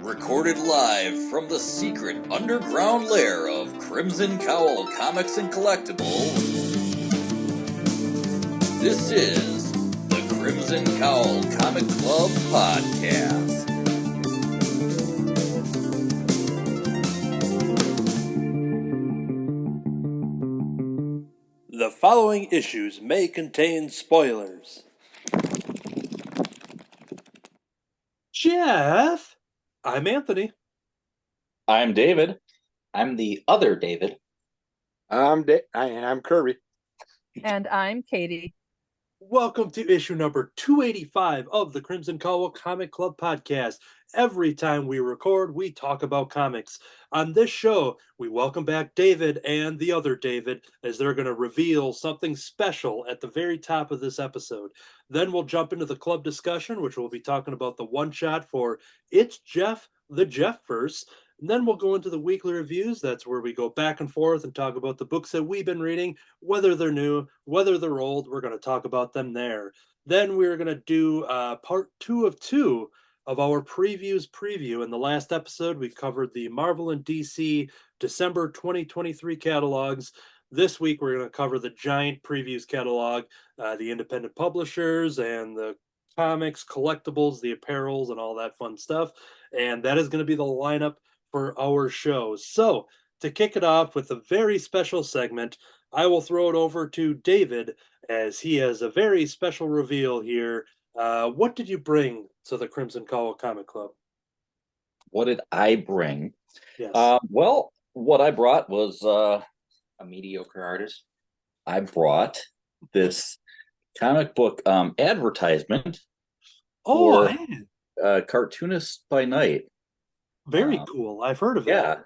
recorded live from the secret underground lair of Crimson Cowl Comics and Collectibles. This is the Crimson Cowl Comic Club Podcast. The following issues may contain spoilers. Jeff, I'm Anthony. I'm David. I'm the other David. I'm Kirby. And I'm Katie. Welcome to issue number 285 of the Crimson Cowl Comic Club Podcast. Every time we record, we talk about comics. On this show, we welcome back David and the other David as they're going to reveal something special at the very top of this episode. Then we'll jump into the club discussion, which we'll be talking about the one-shot for It's Jeff, the Jeffverse. And then we'll go into the weekly reviews. That's where we go back and forth and talk about the books that we've been reading, whether they're new, whether they're old. We're going to talk about them there. Then we're going to do part 2 of 2 of our previews preview. In the last episode, we covered the Marvel and DC December 2023 catalogs. This week, we're going to cover the giant previews catalog, the independent publishers and the comics, collectibles, the apparels, and all that fun stuff. And that is going to be the lineup for our show. So, to kick it off with a very special segment, I will throw it over to David as he has a very special reveal here. What did you bring to the Crimson Cowl Comic Club? What did I bring? Yes. Well, what I brought was a mediocre artist. I brought this comic book advertisement for Cartoonist by Night. Very cool. I've heard of it.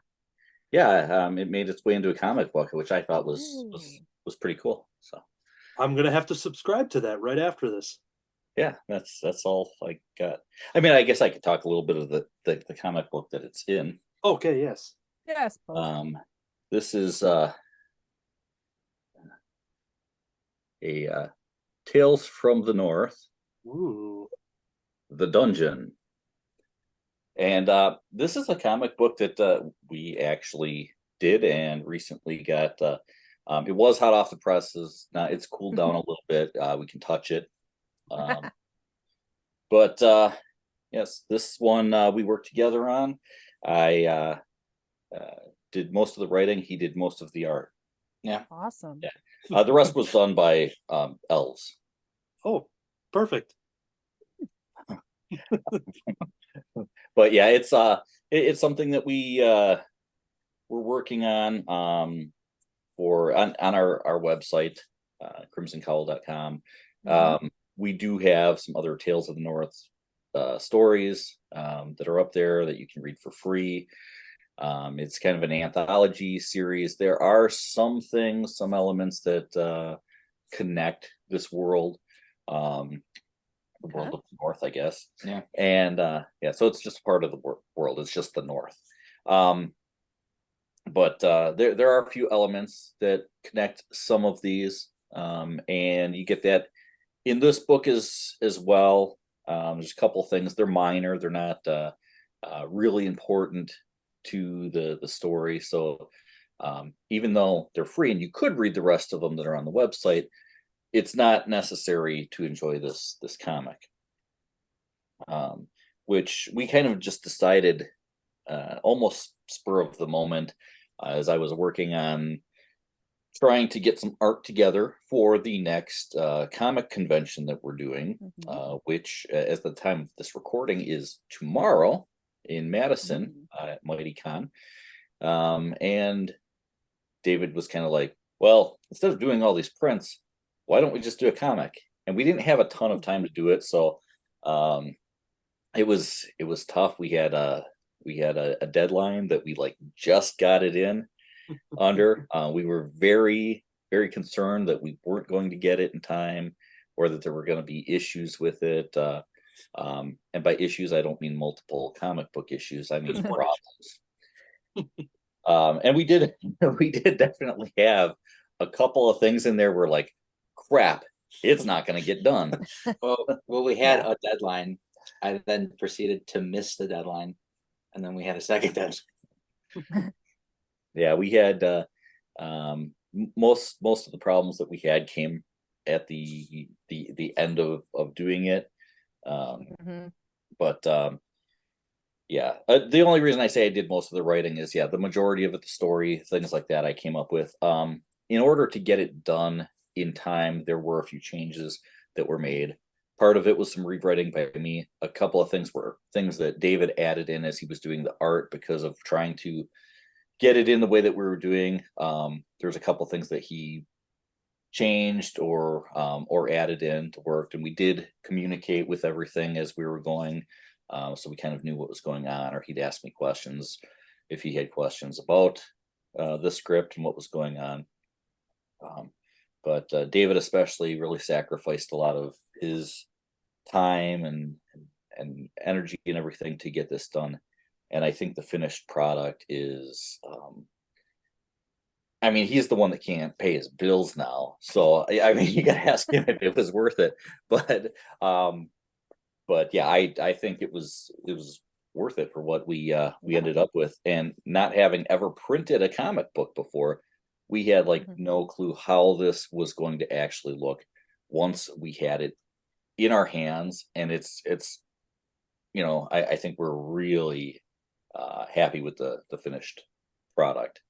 Yeah. It made its way into a comic book, which I thought was pretty cool. So I'm gonna have to subscribe to that right after this. Yeah, that's all I got. I mean, I guess I could talk a little bit of the comic book that it's in. Okay. Yes. Yes. This is a Tales from the North. Ooh. The Dungeon. And this is a comic book that we actually did and recently got. It was hot off the presses. Now it's cooled down a little bit. We can touch it. But yes, this one we worked together on. I did most of the writing. He did most of the art. Yeah. Awesome. Yeah. The rest was done by elves. Oh, perfect. But yeah, it's something that we're working on on our website, crimsoncowl.com. We do have some other Tales of the North stories that are up there that you can read for free. It's kind of an anthology series. There are some elements that connect this world. The world of the North, I guess. Yeah. And so it's just part of the world. It's just the North. But there are a few elements that connect some of these, and you get that in this book as well. There's a couple things. They're minor. They're not really important to the story. So even though they're free, and you could read the rest of them that are on the website, it's not necessary to enjoy this comic, which we kind of just decided almost spur of the moment as I was working on trying to get some art together for the next comic convention that we're doing, which at the time of this recording is tomorrow in Madison at MightyCon. And David was kind of like, well, instead of doing all these prints, why don't we just do a comic? And we didn't have a ton of time to do it, so it was tough. We had a deadline that we just got it in under. We were very, very concerned that we weren't going to get it in time, or that there were going to be issues with it. And by issues, I don't mean multiple comic book issues. I mean problems. And we did definitely have a couple of things in there where crap, it's not going to get done. Well, we had a deadline. I then proceeded to miss the deadline. and then we had a second desk. Yeah, we had most of the problems that we had came at the end of doing it. Mhm. But yeah, the only reason I say I did most of the writing is, yeah, the majority of it, the story, things like that, I came up with. In order to get it done in time, there were a few changes that were made. Part of it was some rewriting by me. A couple of things were things that David added in as he was doing the art because of trying to get it in the way that we were doing. There's a couple of things that he changed or added in to work, and we did communicate with everything as we were going, so we kind of knew what was going on, or he'd ask me questions if he had questions about the script and what was going on. But David especially really sacrificed a lot of his time and energy and everything to get this done, and I think the finished product is I mean, he's the one that can't pay his bills now. So I mean, you gotta ask him if it was worth it. But yeah, I think it was worth it for what we ended up with. And not having ever printed a comic book before, we had like no clue how this was going to actually look once we had it in our hands. And it's I think we're really happy with the finished product.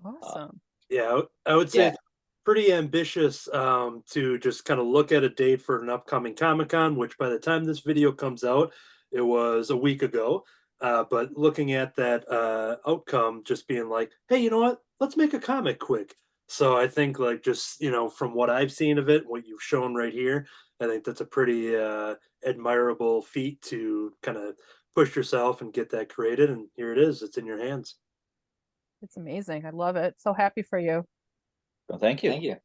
Awesome. Yeah, I would say it's pretty ambitious to just kind of look at a date for an upcoming Comic-Con, which by the time this video comes out, it was a week ago. But looking at that outcome, just being like, hey, you know what? Let's make a comic quick. So I think like just, from what I've seen of it, what you've shown right here, I think that's a pretty admirable feat to kind of push yourself and get that created. And here it is. It's in your hands. It's amazing. I love it. So happy for you. Well, thank you. Thank you.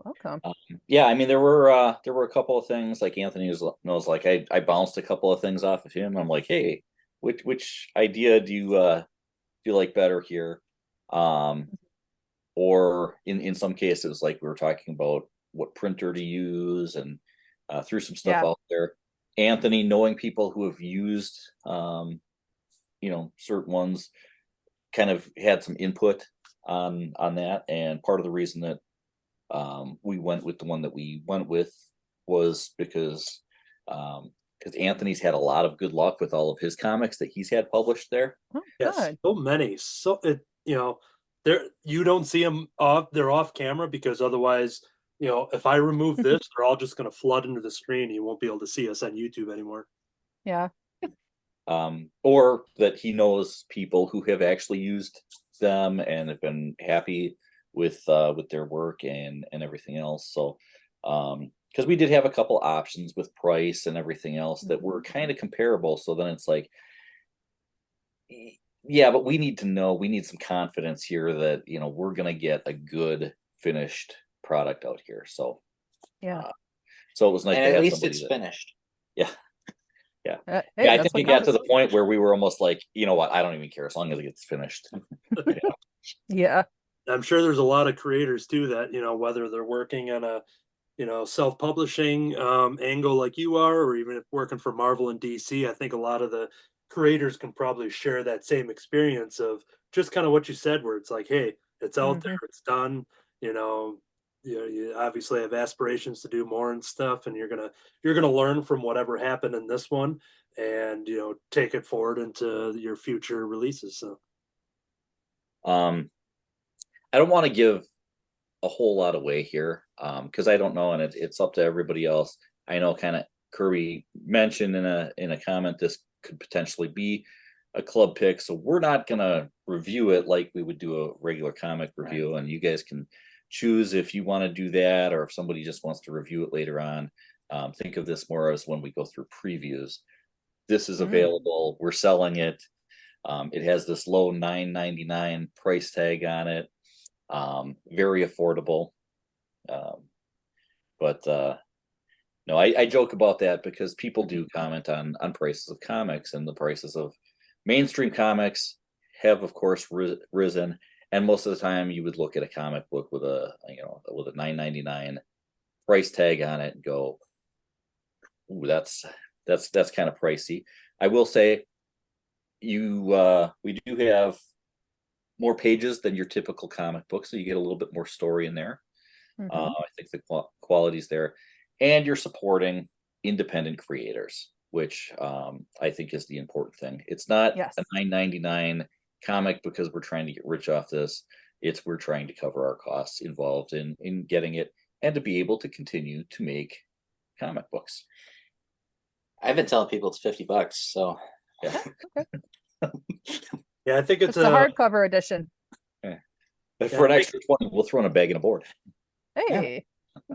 Welcome. Yeah, I mean there were a couple of things like Anthony knows like I bounced a couple of things off of him. I'm like, hey, which idea do you like better here? Or in some cases, like we were talking about what printer to use, and threw some stuff out there. Anthony, knowing people who have used certain ones, kind of had some input on that, and part of the reason that we went with the one that we went with was because Anthony's had a lot of good luck with all of his comics that he's had published there. Oh, Yes, good. so many. So you don't see them off. They're off camera because otherwise, if I remove this, they're all just going to flood into the screen. You won't be able to see us on YouTube anymore. Yeah. Or that he knows people who have actually used them and have been happy with their work and everything else. So because we did have a couple options with price and everything else that were kind of comparable. So then it's like, yeah, but we need some confidence here that we're gonna get a good finished product out here. So Yeah. so it was nice And to at have least somebody it's that, finished. yeah. Hey, Yeah, I that's think what it got to counts. the point where we were almost like, you know what, I don't even care as long as it gets finished. Yeah. I'm sure there's a lot of creators too that whether they're working on a self-publishing angle like you are, or even if working for Marvel and DC. I think a lot of the creators can probably share that same experience of just kind of what you said, where it's like, hey, it's out there, it's done. You obviously have aspirations to do more and stuff, and you're gonna learn from whatever happened in this one, and take it forward into your future releases. So I don't want to give a whole lot away here because I don't know, and it's up to everybody else. I know kind of Kirby mentioned in a comment this could potentially be a club pick, so we're not gonna review it like we would do a regular comic review, and you guys can choose if you want to do that or if somebody just wants to review it later on. Think of this more as when we go through previews. This is available. We're selling it. It has this low $9.99 price tag on it. Very affordable. But no, I joke about that because people do comment on prices of comics, and the prices of mainstream comics have of course risen, and most of the time you would look at a comic book with a $9.99 price tag on it and go, ooh, that's kind of pricey. I will say we do have more pages than your typical comic book, so you get a little bit more story in there. Mhm. I think the quality's there, and you're supporting independent creators, which I think is the important thing. It's not Yes. a $9.99 comic because we're trying to get rich off this. It's we're trying to cover our costs involved in getting it and to be able to continue to make comic books. I've been telling people it's $50, so Yeah. Yeah, I think It's the hardcover edition. For an extra 20, we'll throw in a bag and a board. Hey.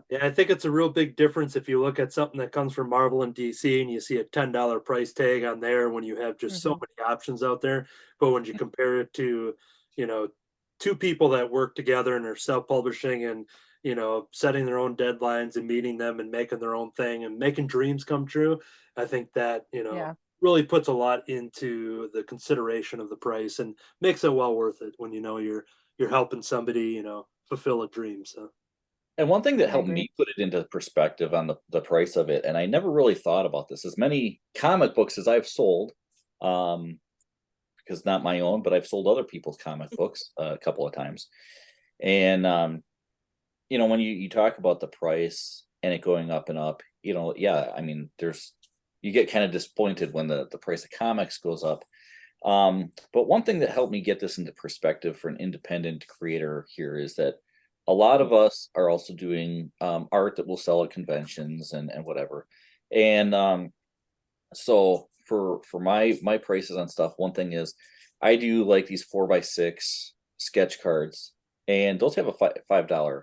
Yeah, I think it's a real big difference if you look at something that comes from Marvel and DC and you see a $10 price tag on there when you have just so many options out there. But when you compare it to, you know, two people that work together and are self-publishing and, you know, setting their own deadlines and meeting them and making their own thing and making dreams come true, I think that, you know, Yeah. really puts a lot into the consideration of the price and makes it well worth it when you know you're helping somebody, you know, fulfill a dream. So And one thing that I helped agree. me put it into perspective on the price of it, and I never really thought about this, as many comic books as I've sold, because not my own, but I've sold other people's comic books a couple of times. And you know, when you talk about the price and it going up and up, you know, yeah, I mean, you get kind of disappointed when the price of comics goes up. But one thing that helped me get this into perspective for an independent creator here is that a lot of us are also doing art that will sell at conventions and whatever. And so for my prices on stuff, one thing is I do like these 4x6 sketch cards, and those have a $5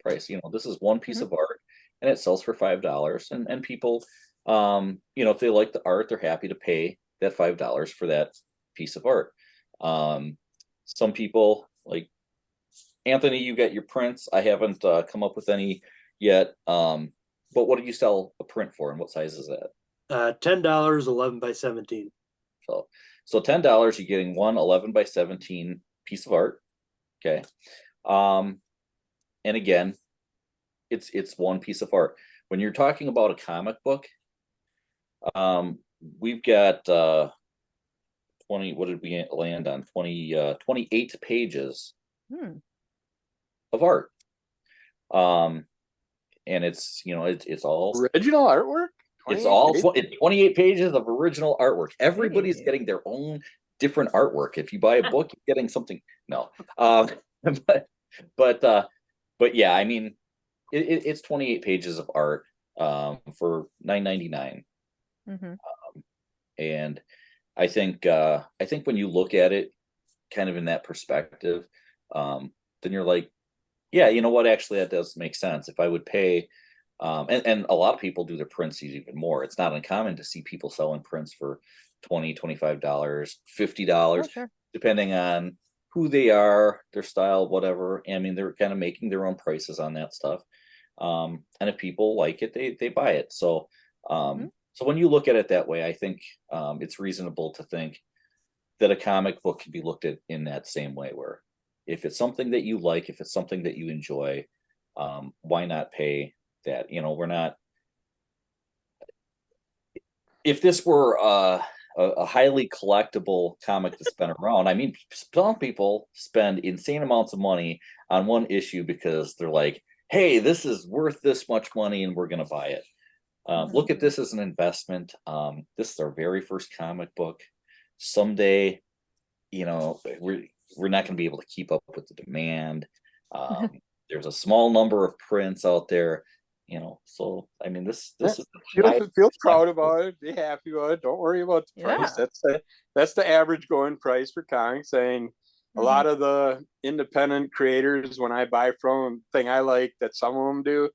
price. You know, this is one piece of art and it sells for $5. And people, you know, if they like the art, they're happy to pay that $5 for that piece of art. Some people, like Anthony, you got your prints. I haven't come up with any yet. But what do you sell a print for, and what size is that? $10, 11 by 17. So $10, you're getting one 11 by 17 piece of art. Okay. And again, it's one piece of art. When you're talking about a comic book, we've got 20, what did we land on? 28 pages of art. And it's, you know, it's all original artwork. It's all 28 pages of original artwork. Everybody's getting their own different artwork. If you buy a book, you're getting something. No, but yeah, I mean, it's 28 pages of art for $9.99. And I think when you look at it kind of in that perspective, then you're like, yeah, you know what? Actually, that does make sense. If I would pay, and a lot of people do their prints even more. It's not uncommon to see people selling prints for $20, $25, $50, depending on who they are, their style, whatever. I mean, they're kind of making their own prices on that stuff. And if people like it, they buy it. So, so when you look at it that way, I think it's reasonable to think that a comic book can be looked at in that same way, where if it's something that you like, if it's something that you enjoy, why not pay that? You know, we're not, if this were a highly collectible comic that's been around, I mean, some people spend insane amounts of money on one issue because they're like, hey, this is worth this much money and we're going to buy it. Look at this as an investment. This is our very first comic book. Someday, you know, we're not going to be able to keep up with the demand. There's a small number of prints out there, you know. So I mean, this is feel proud about it. Be happy about it. Don't worry about the price. That's the average going price for comics. Saying a lot of the independent creators, when I buy from thing I like that some of them do,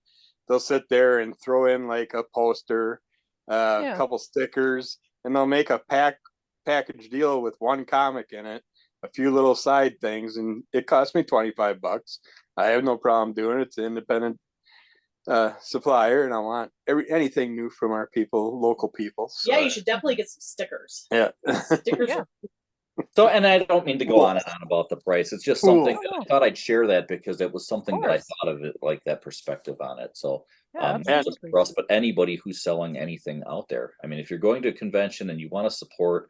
they'll sit there and throw in like a poster, a couple stickers, and they'll make a package deal with one comic in it, a few little side things, and it cost me $25. I have no problem doing it. It's an independent supplier, and I want anything new from our people, local people. So. Yeah, you should definitely get some stickers. Yeah, stickers. So, and I don't mean to go on and on about the price. It's just something that I thought I'd share that because it was something that I thought of it, like that perspective on it. So, not just for us, but anybody who's selling anything out there. I mean, if you're going to a convention and you want to support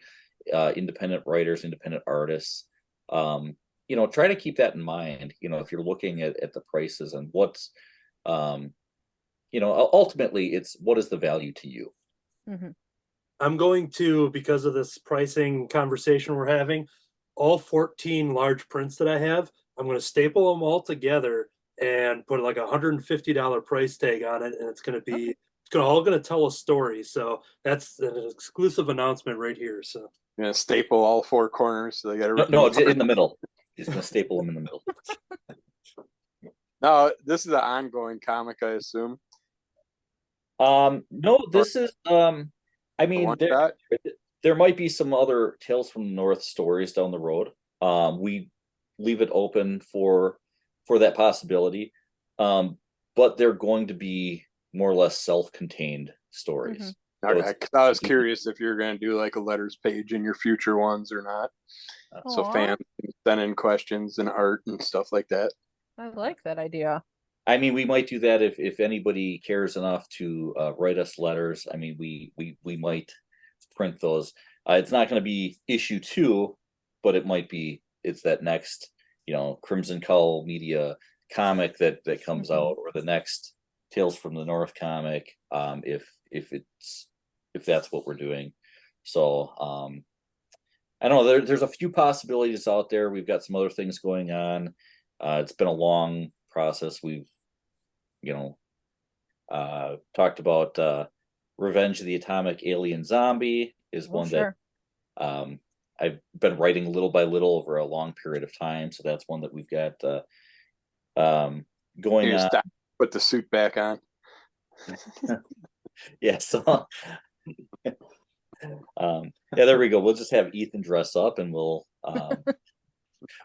independent writers, independent artists. You know, try to keep that in mind. You know, if you're looking at the prices and what's, you know, ultimately it's what is the value to you. Mhm. I'm going to, because of this pricing conversation we're having, all 14 large prints that I have, I'm going to staple them all together and put like $150 price tag on it, and it's going to be all going to tell a story. So that's an exclusive announcement right here. So You're gonna staple all four corners, so they got No, everything. no, it's in the middle. He's going to staple them in the middle. No, this is an ongoing comic, I assume. No, this is I A mean one shot. there might be some other Tales from the North stories down the road. We leave it open for that possibility. But they're going to be more or less self-contained stories. So Okay, 'cause I was curious if you're gonna do like a letters page in your future ones or not. So Aw, fans can send in questions and art and stuff like that. I like that idea. I mean, we might do that if anybody cares enough to write us letters. I mean, we might print those. It's not going to be issue 2, but it might be. It's that next, you know, Crimson Cowl Media comic that comes out, or the next Tales from the North comic. If that's what we're doing. So I don't know. There's a few possibilities out there. We've got some other things going on. It's been a long process. We've, you know, talked about Revenge of the Atomic Alien Zombie is one Sure. that I've been writing little by little over a long period of time. So that's one that we've got going You on. stop, put the suit back on. Yeah, so yeah, there we go. We'll just have Ethan dress up and we'll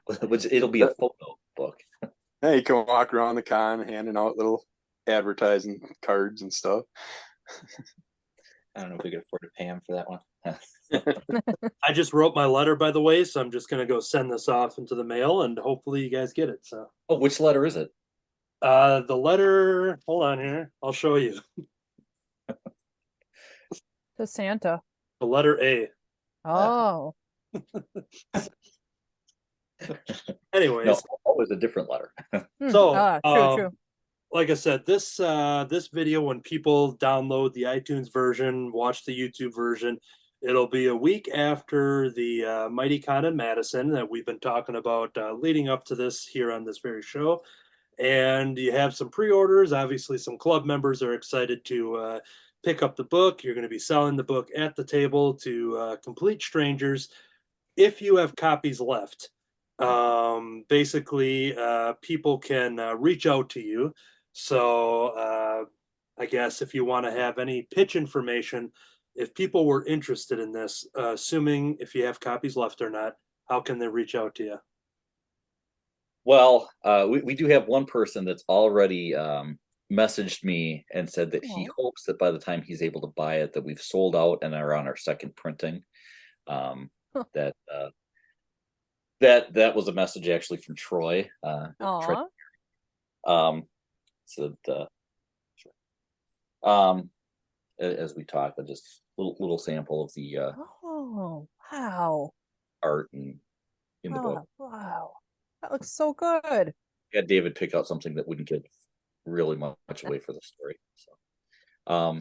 it'll be a photo book. Yeah, you can walk around the con handing out little advertising cards and stuff. I don't know if we could afford to pay him for that one. I just wrote my letter, by the way, so I'm just going to go send this off into the mail, and hopefully you guys get it. So, Oh, which letter is it? the letter. Hold on here. I'll show you. To Santa. The letter A. Oh, Anyways, No, always a different letter. so true. like I said, this video, when people download the iTunes version, watch the YouTube version, it'll be a week after the Mighty Con in Madison that we've been talking about leading up to this here on this very show. And you have some pre-orders. Obviously, some club members are excited to pick up the book. You're going to be selling the book at the table to complete strangers if you have copies left. Basically, people can reach out to you. So I guess if you want to have any pitch information, if people were interested in this, assuming if you have copies left or not, how can they reach out to you? Well, we do have one person that's already messaged me and said that he hopes that by the time he's able to buy it, that we've sold out and are on our second printing. That was a message actually from Troy. Aw. So as we talk, just little sample of the Oh, wow. art in the book. Wow. That looks so good. Had David pick out something that wouldn't give really much away for the story. So,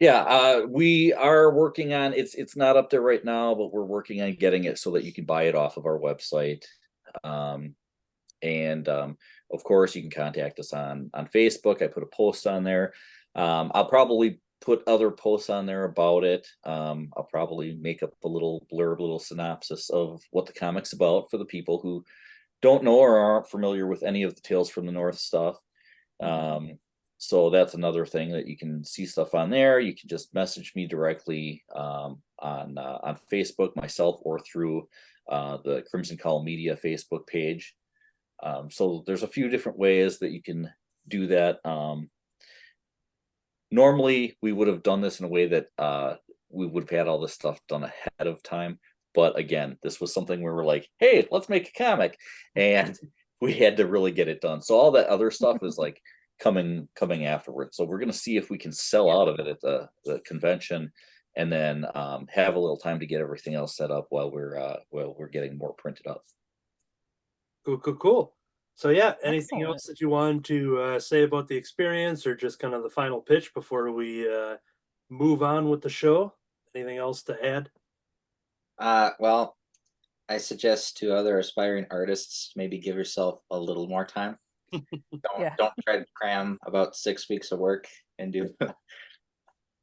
yeah, we are working on it's not up there right now, but we're working on getting it so that you can buy it off of our website. And of course, you can contact us on Facebook. I put a post on there. I'll probably put other posts on there about it. I'll probably make up a little blurb, little synopsis of what the comic's about for the people who don't know or aren't familiar with any of the Tales from the North stuff. So that's another thing that you can see stuff on there. You can just message me directly on Facebook, myself, or through the Crimson Cowl Media Facebook page. So there's a few different ways that you can do that. Normally, we would have done this in a way that we would have had all this stuff done ahead of time. But again, this was something where we're like, hey, let's make a comic. And we had to really get it done. So all that other stuff is like, coming afterwards. So we're going to see if we can sell out of it at the convention, and then have a little time to get everything else set up while we're getting more printed up. Cool. So yeah, anything Excellent. else that you want to say about the experience, or just kind of the final pitch before we move on with the show? Anything else to add? Well, I suggest to other aspiring artists, maybe give yourself a little more time. Don't try to cram about 6 weeks of work and do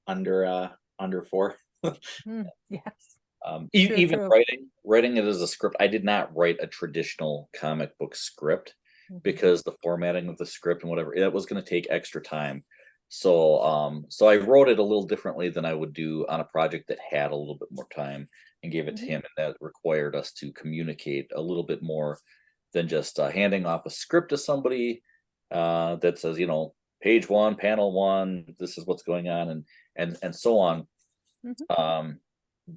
under 4. Yes. Even True. writing it as a script, I did not write a traditional comic book script because the formatting of the script and whatever, it was going to take extra time. So I wrote it a little differently than I would do on a project that had a little bit more time, and gave it to him, and that required us to communicate a little bit more than just handing off a script to somebody that says, page 1, panel 1, this is what's going on, and so on.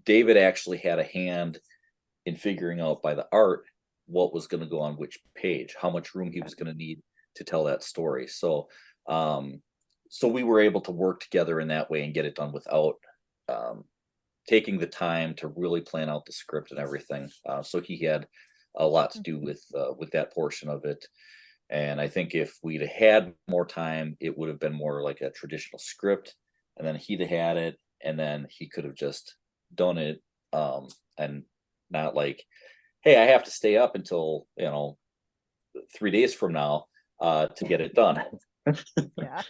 David actually had a hand in figuring out by the art what was going to go on which page, how much room he was going to need to tell that story. So we were able to work together in that way and get it done without taking the time to really plan out the script and everything. So he had a lot to do with that portion of it. And I think if we'd had more time, it would have been more like a traditional script, and then he'd have had it, and then he could have just done it, and not like, hey, I have to stay up until 3 days from now to get it done. Yeah.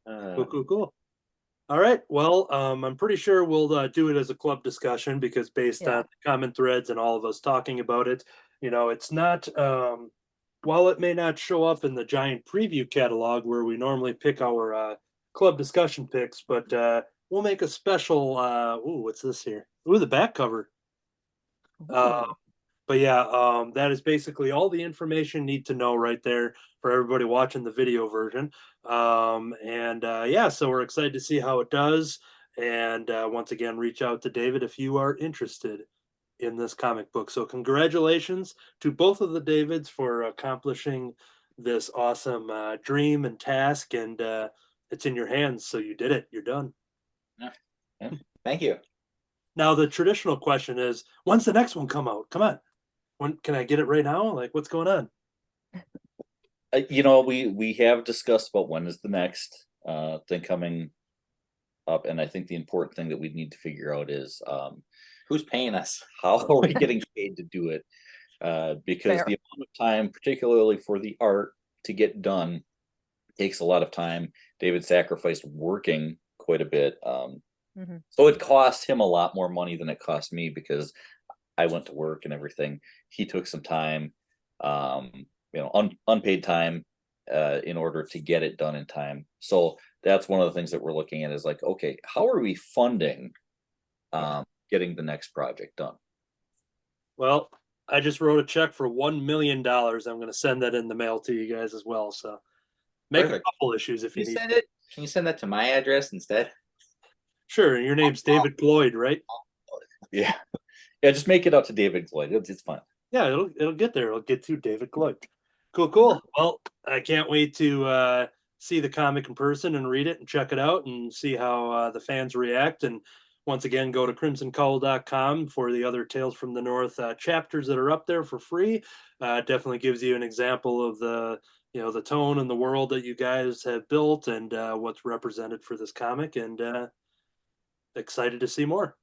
Cool. All right. Well, I'm pretty sure we'll do it as a club discussion, because based on the common threads and all of us talking about it, it's not, while it may not show up in the giant preview catalog where we normally pick our club discussion picks, but we'll make a special, what's this here? The back cover. But yeah, that is basically all the information you need to know right there for everybody watching the video version. So we're excited to see how it does. And once again, reach out to David if you are interested in this comic book. So congratulations to both of the Davids for accomplishing this awesome dream and task. And it's in your hands, so you did it. You're done. Yeah. Thank you. Now, the traditional question is, when's the next one come out? Come on. When can I get it right now? Like, what's going on? We have discussed about when is the next thing coming up, and I think the important thing that we need to figure out is who's paying us? How are we getting paid to do it? Because the amount of time, particularly for the art to get done, takes a lot of time. David sacrificed working quite a bit. So it cost him a lot more money than it cost me, because I went to work and everything. He took some time, unpaid time, in order to get it done in time. So that's one of the things that we're looking at, is like, okay, how are we funding getting the next project done? Well, I just wrote a check for $1 million. I'm going to send that in the mail to you guys as well. So make a couple issues if you need. Send it. Can you send that to my address instead? Sure. Your name's David Gloyd, right? Yeah. Just make it out to David Gloyd. It's fine. Yeah, it'll get there. It'll get to David Gloyd. Cool. Well, I can't wait to see the comic in person and read it and check it out and see how the fans react. And once again, go to crimsoncowl.com for the other Tales from the North chapters that are up there for free. Definitely gives you an example of the tone and the world that you guys have built, and what's represented for this comic, and excited to see more.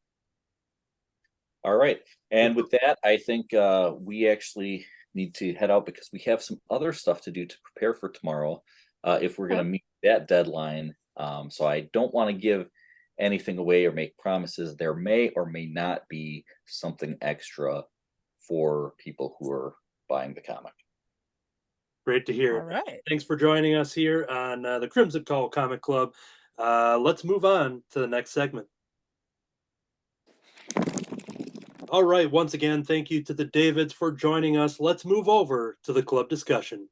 All right. And with that, I think we actually need to head out, because we have some other stuff to do to prepare for tomorrow, if we're going to meet that deadline. So I don't want to give anything away or make promises. There may or may not be something extra for people who are buying the comic. Great to hear. All right. Thanks for joining us here on the Crimson Cowl Comic Club. Let's move on to the next segment. All right. Once again, thank you to the Davids for joining us. Let's move over to the club discussion.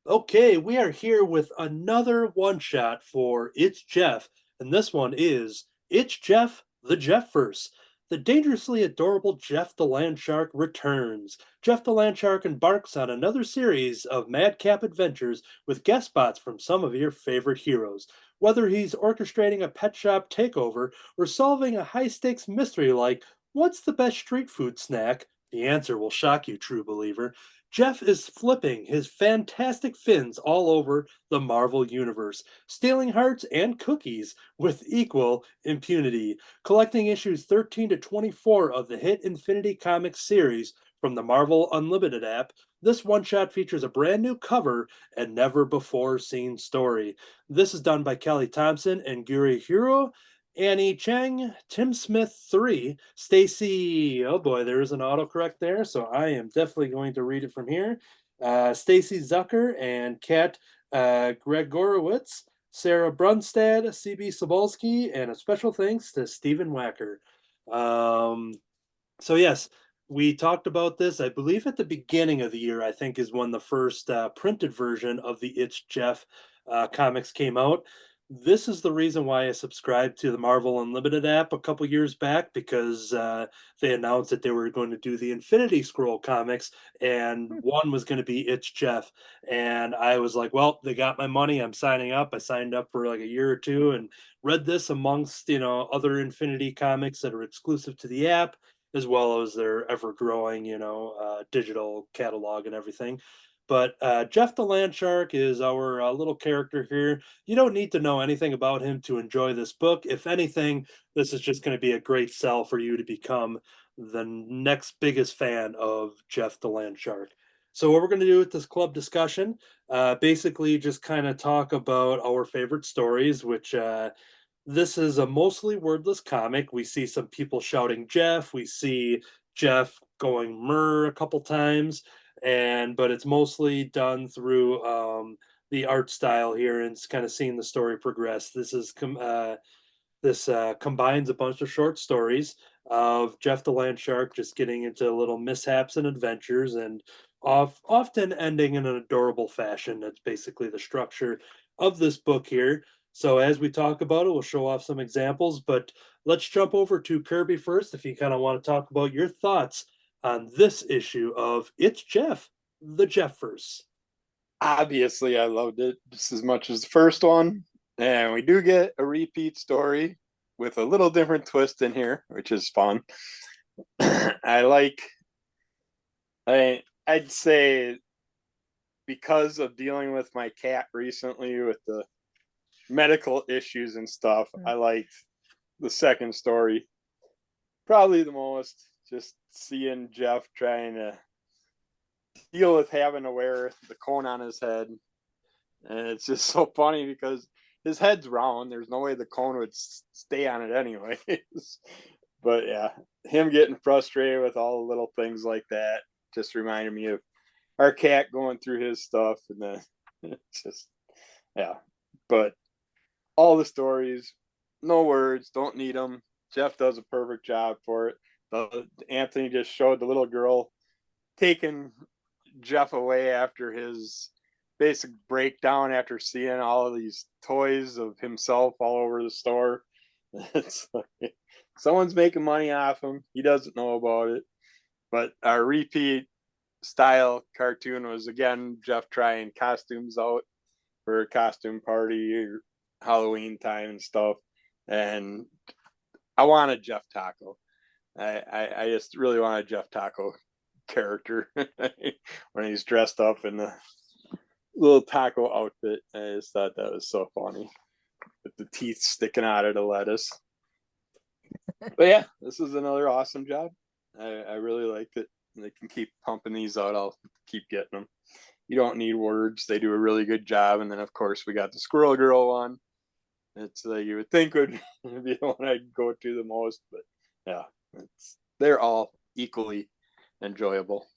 Okay, we are here with another one-shot for It's Jeff, and this one is It's Jeff, the Jeffverse. the dangerously adorable Jeff the Landshark returns. Jeff the Landshark embarks on another series of madcap adventures with guest spots from some of your favorite heroes. Whether he's orchestrating a pet shop takeover or solving a high stakes mystery like, what's the best street food snack? The answer will shock you, true believer. Jeff is flipping his fantastic fins all over the Marvel Universe, stealing hearts and cookies with equal impunity. Collecting issues 13 to 24 of the hit Infinity Comics series from the Marvel Unlimited app, this one shot features a brand new cover and never before seen story. This is done by Kelly Thompson and Guri Hiro. Annie Cheng, Tim Smith 3, Stacy, oh boy, there is an autocorrect there, so I am definitely going to read it from here. Stacy Zucker and Kat Gregorowitz, Sarah Brunstad, CB Sobolski, and a special thanks to Stephen Wacker. So yes, we talked about this, I believe at the beginning of the year, I think is when the first printed version of the It's Jeff comics came out. This is the reason why I subscribed to the Marvel Unlimited app a couple years back, because they announced that they were going to do the Infinity Scroll comics, and one was going to be It's Jeff. And I was like, well, they got my money. I'm signing up. I signed up for like a year or two and read this amongst, other Infinity comics that are exclusive to the app, as well as their ever growing, digital catalog and everything. But Jeff the Landshark is our little character here. You don't need to know anything about him to enjoy this book. If anything, this is just going to be a great sell for you to become the next biggest fan of Jeff the Landshark. So what we're going to do with this club discussion, basically just kind of talk about our favorite stories, which this is a mostly wordless comic. We see some people shouting Jeff. We see Jeff going murr a couple times, but it's mostly done through the art style here, and it's kind of seeing the story progress. This combines a bunch of short stories of Jeff the Landshark just getting into little mishaps and adventures, and often ending in an adorable fashion. That's basically the structure of this book here. So as we talk about it, we'll show off some examples, but let's jump over to Kirby first if you kind of want to talk about your thoughts on this issue of It's Jeff, the Jeffers. Obviously, I loved it just as much as the first one. And we do get a repeat story with a little different twist in here, which is fun. I'd say because of dealing with my cat recently with the medical issues and stuff, I liked the second story probably the most. Just seeing Jeff trying to deal with having to wear the cone on his head. And it's just so funny because his head's round. There's no way the cone would stay on it anyways. But yeah, him getting frustrated with all the little things like that just reminded me of our cat going through his stuff. And then it's just, yeah. But all the stories, no words, don't need them. Jeff does a perfect job for it. Anthony just showed the little girl taking Jeff away after his basic breakdown after seeing all of these toys of himself all over the store. It's like, someone's making money off him. He doesn't know about it. But our repeat style cartoon was, again, Jeff trying costumes out for a costume party or Halloween time and stuff. And I want a Jeff Taco. I just really want a Jeff Taco character when he's dressed up in the little taco outfit. I just thought that was so funny with the teeth sticking out of the lettuce. But yeah, this is another awesome job. I really liked it. They can keep pumping these out. I'll keep getting them. You don't need words. They do a really good job. And then of course we got the Squirrel Girl one. It's you would think would be the one I'd go to the most, but yeah, they're all equally enjoyable.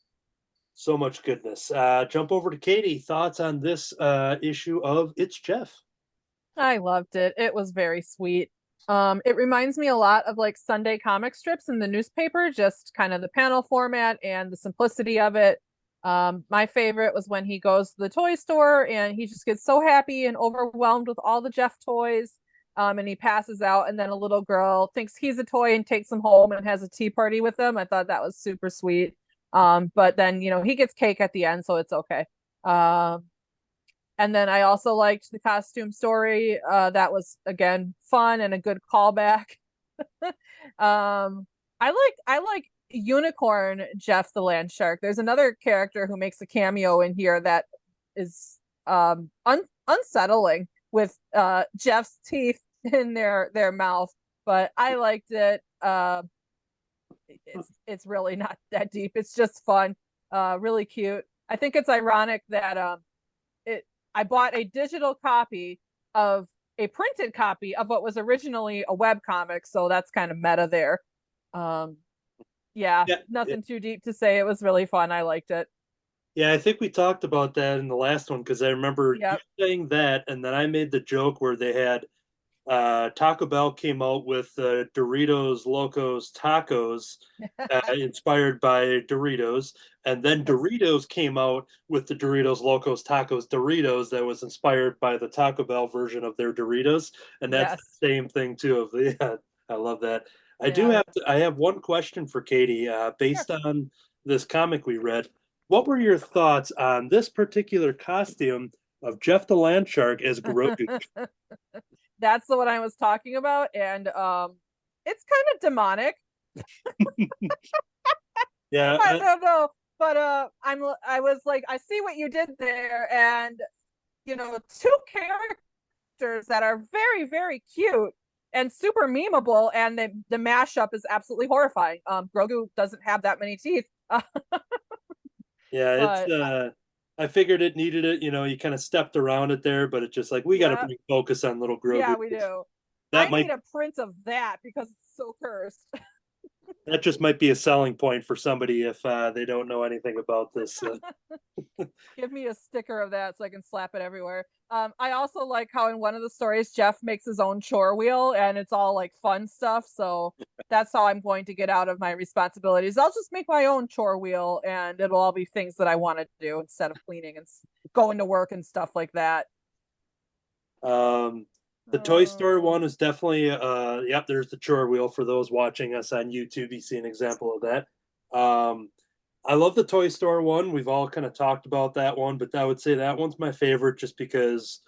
So much goodness. Jump over to Katie. Thoughts on this issue of It's Jeff? I loved it. It was very sweet. It reminds me a lot of like Sunday comic strips in the newspaper, just kind of the panel format and the simplicity of it. My favorite was when he goes to the toy store and he just gets so happy and overwhelmed with all the Jeff toys. and he passes out, and then a little girl thinks he's a toy and takes him home and has a tea party with him. I thought that was super sweet. But then, he gets cake at the end, so it's okay. And then I also liked the costume story. That was, again, fun and a good callback. I like Unicorn Jeff the Land Shark. There's another character who makes a cameo in here that is unsettling with Jeff's teeth in their mouth, but I liked it. It's really not that deep. It's just fun, really cute. I think it's ironic that I bought a digital copy of a printed copy of what was originally a web comic, so that's kind of meta there. Nothing too deep to say. It was really fun. I liked it. Yeah, I think we talked about that in the last one because I remember you saying that, and then I made the joke where they had Taco Bell came out with Doritos Locos Tacos, inspired by Doritos, and then Doritos came out with the Doritos Locos Tacos Doritos that was inspired by the Taco Bell version of their Doritos, and that's the same thing too. Of the, I love that. I have one question for Katie, based on this comic we read. What were your thoughts on this particular costume of Jeff the Land Shark as Grogu? That's the one I was talking about, and it's kind of demonic. Yeah, I don't know, but I was like, I see what you did there, and two characters that are very, very cute and super memeable, and the mashup is absolutely horrifying. Grogu doesn't have that many teeth. It's I figured it needed it. You kind of stepped around it there, but it's just like we got to bring focus on little Grogu. Yeah, we do. I need a print of that because it's so cursed. That just might be a selling point for somebody if they don't know anything about this. Give me a sticker of that so I can slap it everywhere. I also like how in one of the stories Jeff makes his own chore wheel, and it's all like fun stuff. So that's how I'm going to get out of my responsibilities. I'll just make my own chore wheel, and it'll all be things that I want to do instead of cleaning and going to work and stuff like that. The Toy Story one is definitely there's the chore wheel for those watching us on YouTube. You see an example of that. I love the Toy Story one. We've all kind of talked about that one, but I would say that one's my favorite just because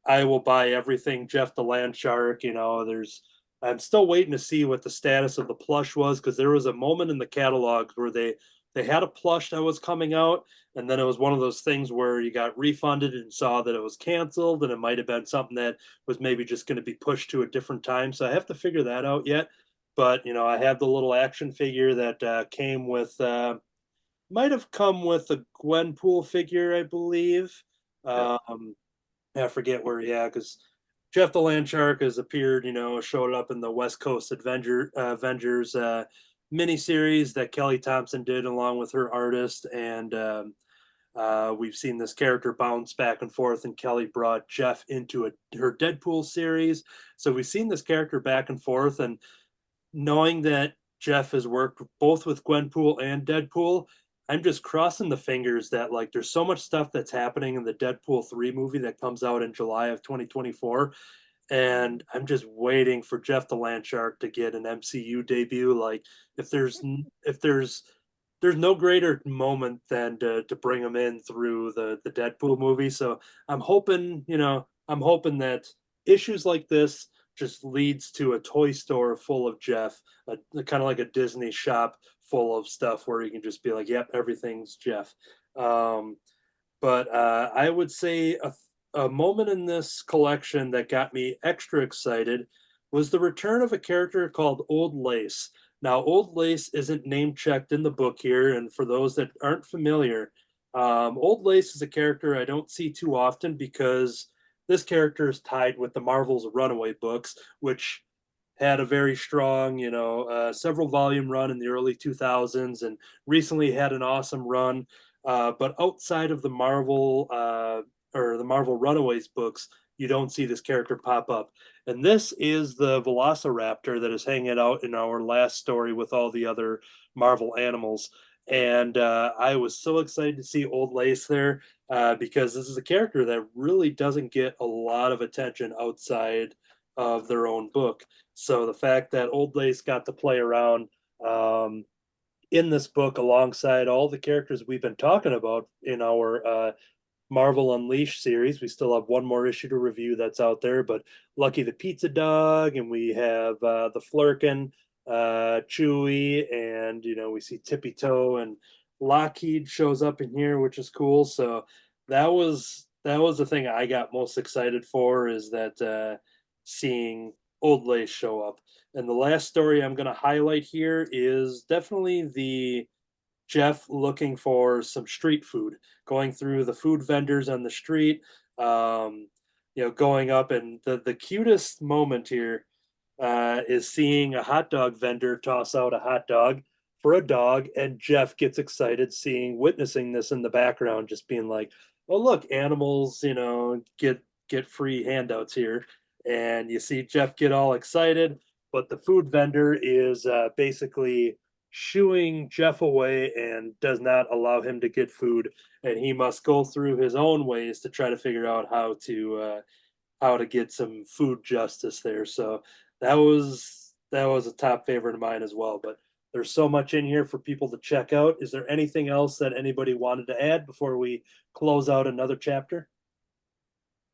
I will buy everything Jeff the Land Shark. I'm still waiting to see what the status of the plush was, because there was a moment in the catalogs where they had a plush that was coming out, and then it was one of those things where you got refunded and saw that it was canceled, and it might have been something that was maybe just going to be pushed to a different time. So I have to figure that out yet. But I have the little action figure that came with might have come with a Gwenpool figure, I believe. I forget where, because Jeff the Land Shark has appeared, showed up in the West Coast Avengers miniseries that Kelly Thompson did along with her artist, and we've seen this character bounce back and forth, and Kelly brought Jeff into her Deadpool series. So we've seen this character back and forth, and knowing that Jeff has worked both with Gwenpool and Deadpool, I'm just crossing the fingers that there's so much stuff that's happening in the Deadpool 3 movie that comes out in July of 2024. And I'm just waiting for Jeff the Land Shark to get an MCU debut. If there's no greater moment than to bring him in through the Deadpool movie. So I'm hoping that issues like this just leads to a toy store full of Jeff, kind of like a Disney shop full of stuff where you can just be like, yep, everything's Jeff. But I would say a moment in this collection that got me extra excited was the return of a character called Old Lace. Now, Old Lace isn't name checked in the book here, and for those that aren't familiar, Old Lace is a character I don't see too often because this character is tied with the Marvel's Runaway books, which had a very strong, several volume run in the early 2000s, and recently had an awesome run. But outside of the Marvel or the Marvel Runaways books, you don't see this character pop up. And this is the Velociraptor that is hanging out in our last story with all the other Marvel animals. And I was so excited to see Old Lace there because this is a character that really doesn't get a lot of attention outside of their own book. So the fact that Old Lace got to play around in this book alongside all the characters we've been talking about in our Marvel Unleashed series. We still have one more issue to review that's out there, but Lucky the Pizza Dog, and we have the Flurkin, Chewy, and we see Tippy Toe and Lockheed shows up in here, which is cool. So that was the thing I got most excited for, is that seeing Old Lace show up. And the last story I'm going to highlight here is definitely the Jeff looking for some street food, going through the food vendors on the street, going up. And the cutest moment here is seeing a hot dog vendor toss out a hot dog for a dog. And Jeff gets excited witnessing this in the background, just being like, oh, look, animals, get free handouts here. And you see Jeff get all excited, but the food vendor is basically shooing Jeff away and does not allow him to get food, and he must go through his own ways to try to figure out how to get some food justice there. So that was a top favorite of mine as well. But there's so much in here for people to check out. Is there anything else that anybody wanted to add before we close out another chapter?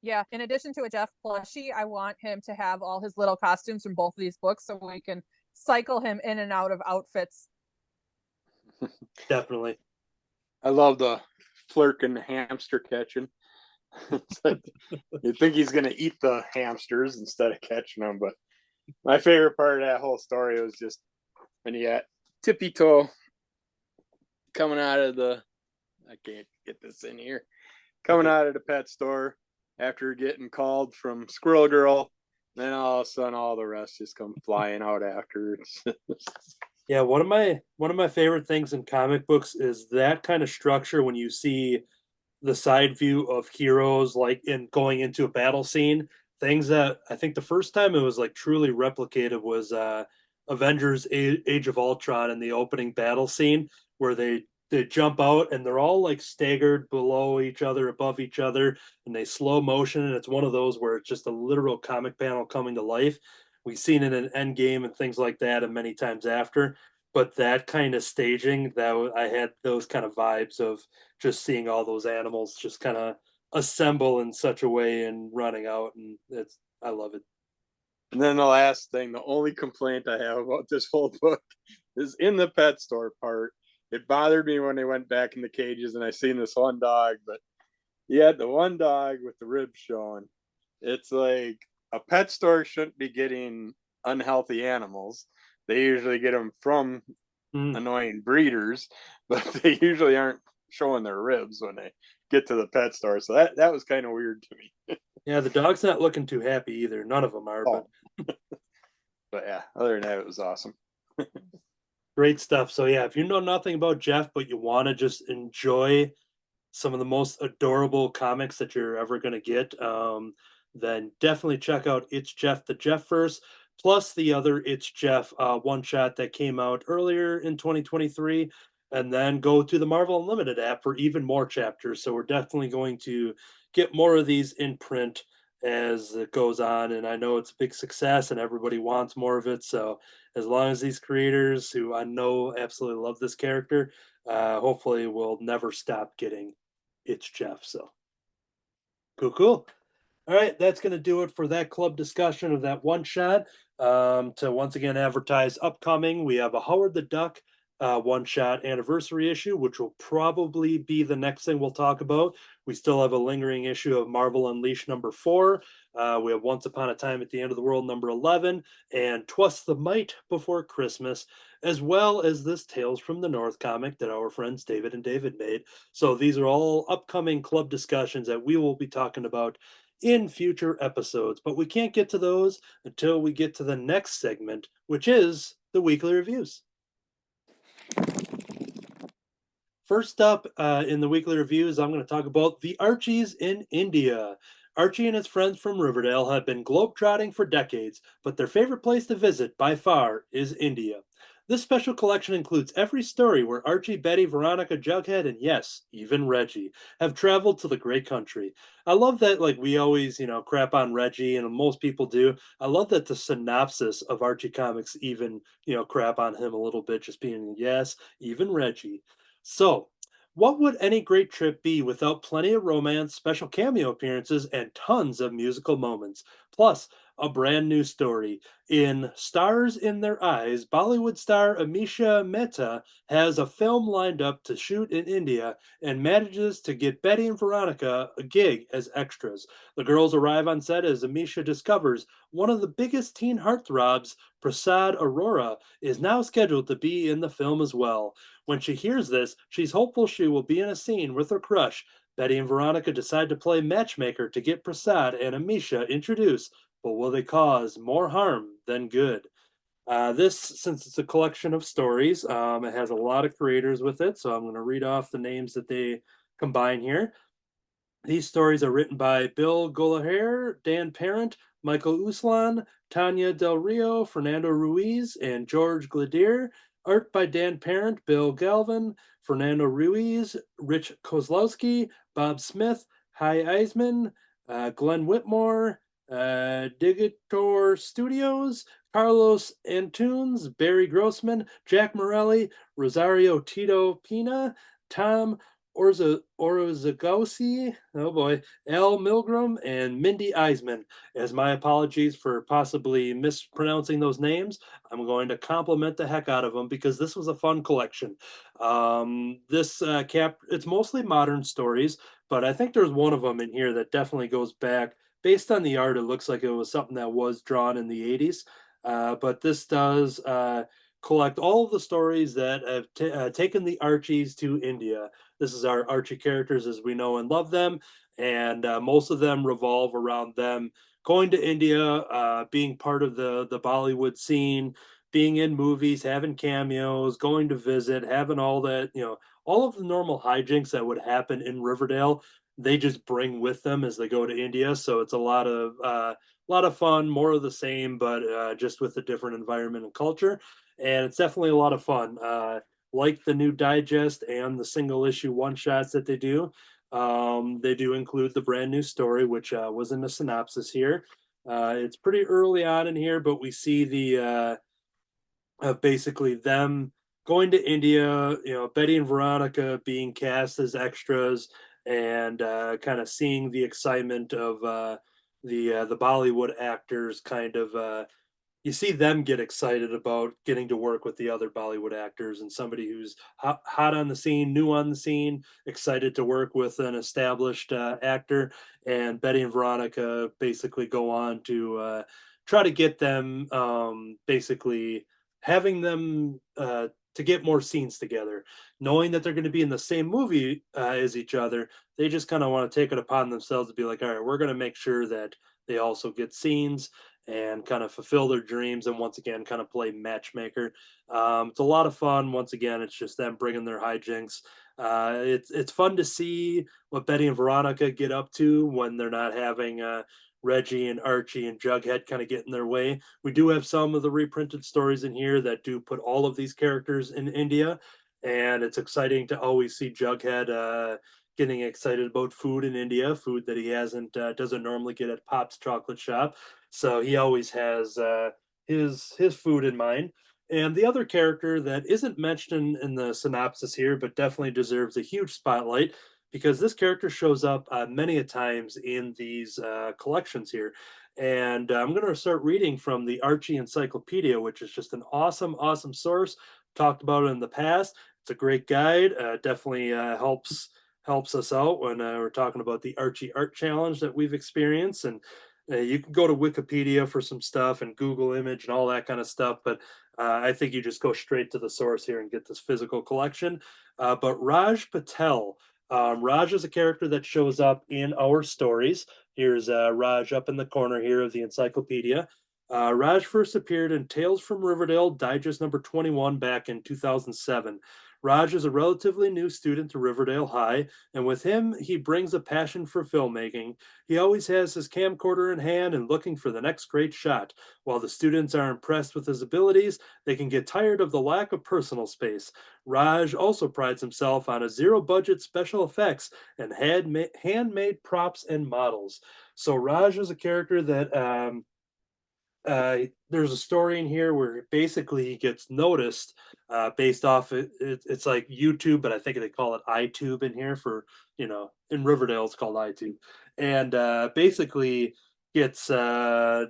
Yeah, in addition to a Jeff plushie, I want him to have all his little costumes from both of these books so we can cycle him in and out of outfits. Definitely. I love the Flurkin hamster catching. You'd think he's going to eat the hamsters instead of catching them, but my favorite part of that whole story was just when you got Tippy Toe coming out of I can't get this in here, coming out of the pet store after getting called from Squirrel Girl. Then all of a sudden, all the rest just come flying out afterwards. Yeah, one of my favorite things in comic books is that kind of structure when you see the side view of heroes like in going into a battle scene. Things that I think the first time it was like truly replicated was Avengers Age of Ultron in the opening battle scene, where they jump out and they're all like staggered below each other, above each other, and they slow motion. And it's one of those where it's just a literal comic panel coming to life. We've seen it in Endgame and things like that, and many times after. But that kind of staging, I had those kind of vibes of just seeing all those animals just kind of assemble in such a way and running out, and I love it. And then the last thing, the only complaint I have about this whole book is in the pet store part. It bothered me when they went back in the cages and I seen this one dog, but yeah, the one dog with the ribs showing. It's like a pet store shouldn't be getting unhealthy animals. They usually get them from annoying breeders, but they usually aren't showing their ribs when they get to the pet store. So that was kind of weird to me. Yeah, the dog's not looking too happy either. None of them are. Oh. But yeah, other than that, it was awesome. Great stuff. So yeah, if you know nothing about Jeff, but you want to just enjoy some of the most adorable comics that you're ever going to get, then definitely check out It's Jeff the Jeff Verse, plus the other It's Jeff one shot that came out earlier in 2023, and then go to the Marvel Unlimited app for even more chapters. So we're definitely going to get more of these in print as it goes on, and I know it's a big success and everybody wants more of it. So as long as these creators, who I know absolutely love this character, hopefully will never stop getting It's Jeff. So cool. All right, that's going to do it for that club discussion of that one shot. To once again advertise upcoming, we have a Howard the Duck one shot anniversary issue, which will probably be the next thing we'll talk about. We still have a lingering issue of Marvel Unleashed number 4. We have Once Upon a Time at the End of the World number 11, and Twas the Might Before Christmas, as well as this Tales from the North comic that our friends David and David made. So these are all upcoming club discussions that we will be talking about in future episodes, but we can't get to those until we get to the next segment, which is the weekly reviews. First up in the weekly reviews, I'm going to talk about the Archies in India. Archie and his friends from Riverdale have been globetrotting for decades, but their favorite place to visit by far is India. This special collection includes every story where Archie, Betty, Veronica, Jughead, and yes, even Reggie have traveled to the great country. I love that, like, we always, crap on Reggie, and most people do. I love that the synopsis of Archie Comics even, crap on him a little bit, just being, yes, even Reggie. So, what would any great trip be without plenty of romance, special cameo appearances, and tons of musical moments? Plus, a brand new story. In Stars in Their Eyes, Bollywood star Amisha Mehta has a film lined up to shoot in India and manages to get Betty and Veronica a gig as extras. The girls arrive on set as Amisha discovers one of the biggest teen heartthrobs, Prasad Aurora, is now scheduled to be in the film as well. When she hears this, she's hopeful she will be in a scene with her crush. Betty and Veronica decide to play matchmaker to get Prasad and Amisha introduced, but will they cause more harm than good? This, since it's a collection of stories, it has a lot of creators with it, so I'm going to read off the names that they combine here. These stories are written by Bill Golaher, Dan Parent, Michael Uslan, Tanya Del Rio, Fernando Ruiz, and George Gladier. Art by Dan Parent, Bill Galvin, Fernando Ruiz, Rich Kozlowski, Bob Smith, Hy Eisman, Glenn Whitmore, Digitor Studios, Carlos Antunes, Barry Grossman, Jack Morelli, Rosario Tito Pina, Tom Orozagowski, oh boy, Al Milgram, and Mindy Eisman. As my apologies for possibly mispronouncing those names, I'm going to compliment the heck out of them because this was a fun collection. It's mostly modern stories, but I think there's one of them in here that definitely goes back. Based on the art, it looks like it was something that was drawn in the 80s. But this does collect all of the stories that have taken the Archies to India. This is our Archie characters as we know and love them, and most of them revolve around them going to India, being part of the Bollywood scene, being in movies, having cameos, going to visit, having all that, all of the normal hijinks that would happen in Riverdale. They just bring with them as they go to India. So it's a lot of fun, more of the same, but just with a different environment and culture. And it's definitely a lot of fun. Like the new digest and the single issue one shots that they do. They do include the brand new story, which was in the synopsis here. It's pretty early on in here, but we see the basically them going to India, Betty and Veronica being cast as extras, and kind of seeing the excitement of the Bollywood actors kind of you see them get excited about getting to work with the other Bollywood actors and somebody who's hot on the scene, new on the scene, excited to work with an established actor. And Betty and Veronica basically go on to try to get them basically having them to get more scenes together, knowing that they're going to be in the same movie as each other. They just kind of want to take it upon themselves to be like, all right, we're going to make sure that they also get scenes and kind of fulfill their dreams and once again kind of play matchmaker. It's a lot of fun. Once again, it's just them bringing their hijinks. It's fun to see what Betty and Veronica get up to when they're not having Reggie and Archie and Jughead kind of get in their way. We do have some of the reprinted stories in here that do put all of these characters in India, and it's exciting to always see Jughead getting excited about food in India, food that he doesn't normally get at Pop's chocolate shop. So he always has his food in mind. And the other character that isn't mentioned in the synopsis here, but definitely deserves a huge spotlight, because this character shows up many a times in these collections here. And I'm going to start reading from the Archie Encyclopedia, which is just an awesome, awesome source. Talked about it in the past. It's a great guide. Definitely helps us out when we're talking about the Archie Art Challenge that we've experienced. And you can go to Wikipedia for some stuff and Google image and all that kind of stuff, but I think you just go straight to the source here and get this physical collection. But Raj Patel, Raj is a character that shows up in our stories. Here's Raj up in the corner here of the encyclopedia. Raj first appeared in Tales from Riverdale, Digest number 21, back in 2007. Raj is a relatively new student to Riverdale High, and with him, he brings a passion for filmmaking. He always has his camcorder in hand and looking for the next great shot. While the students are impressed with his abilities, they can get tired of the lack of personal space. Raj also prides himself on a zero budget special effects and handmade props and models. So Raj is a character that there's a story in here where basically he gets noticed based off it's like YouTube, but I think they call it iTube in here for, in Riverdale it's called iTube, and basically gets kind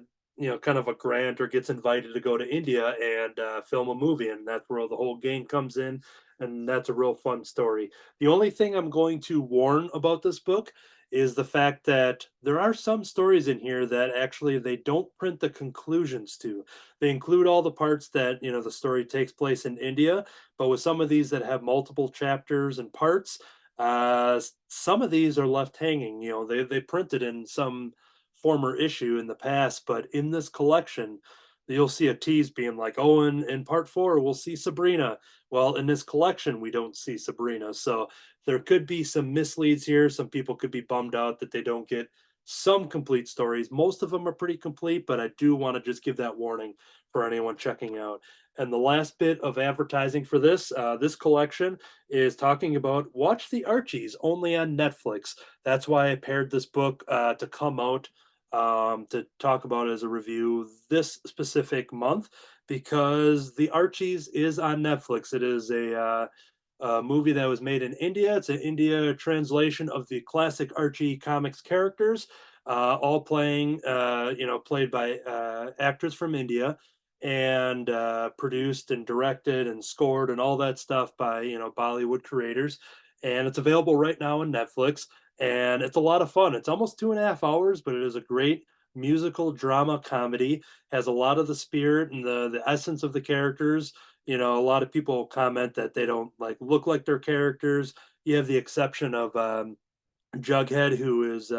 of a grant or gets invited to go to India and film a movie, and that's where the whole gang comes in, and that's a real fun story. The only thing I'm going to warn about this book is the fact that there are some stories in here that actually they don't print the conclusions to. They include all the parts that, the story takes place in India, but with some of these that have multiple chapters and parts, some of these are left hanging. They printed in some former issue in the past, but in this collection, you'll see a tease being like, oh, in part 4, we'll see Sabrina. Well, in this collection, we don't see Sabrina. So there could be some misleads here. Some people could be bummed out that they don't get some complete stories. Most of them are pretty complete, but I do want to just give that warning for anyone checking out. And the last bit of advertising for this collection is talking about watch the Archies only on Netflix. That's why I paired this book to come out to talk about as a review this specific month, because the Archies is on Netflix. It is a movie that was made in India. It's an India translation of the classic Archie comics characters, all played by actors from India, and produced and directed and scored and all that stuff by Bollywood creators. And it's available right now on Netflix, and it's a lot of fun. It's almost 2.5 hours, but it is a great musical drama comedy. Has a lot of the spirit and the essence of the characters. A lot of people comment that they don't look like their characters. You have the exception of Jughead, who is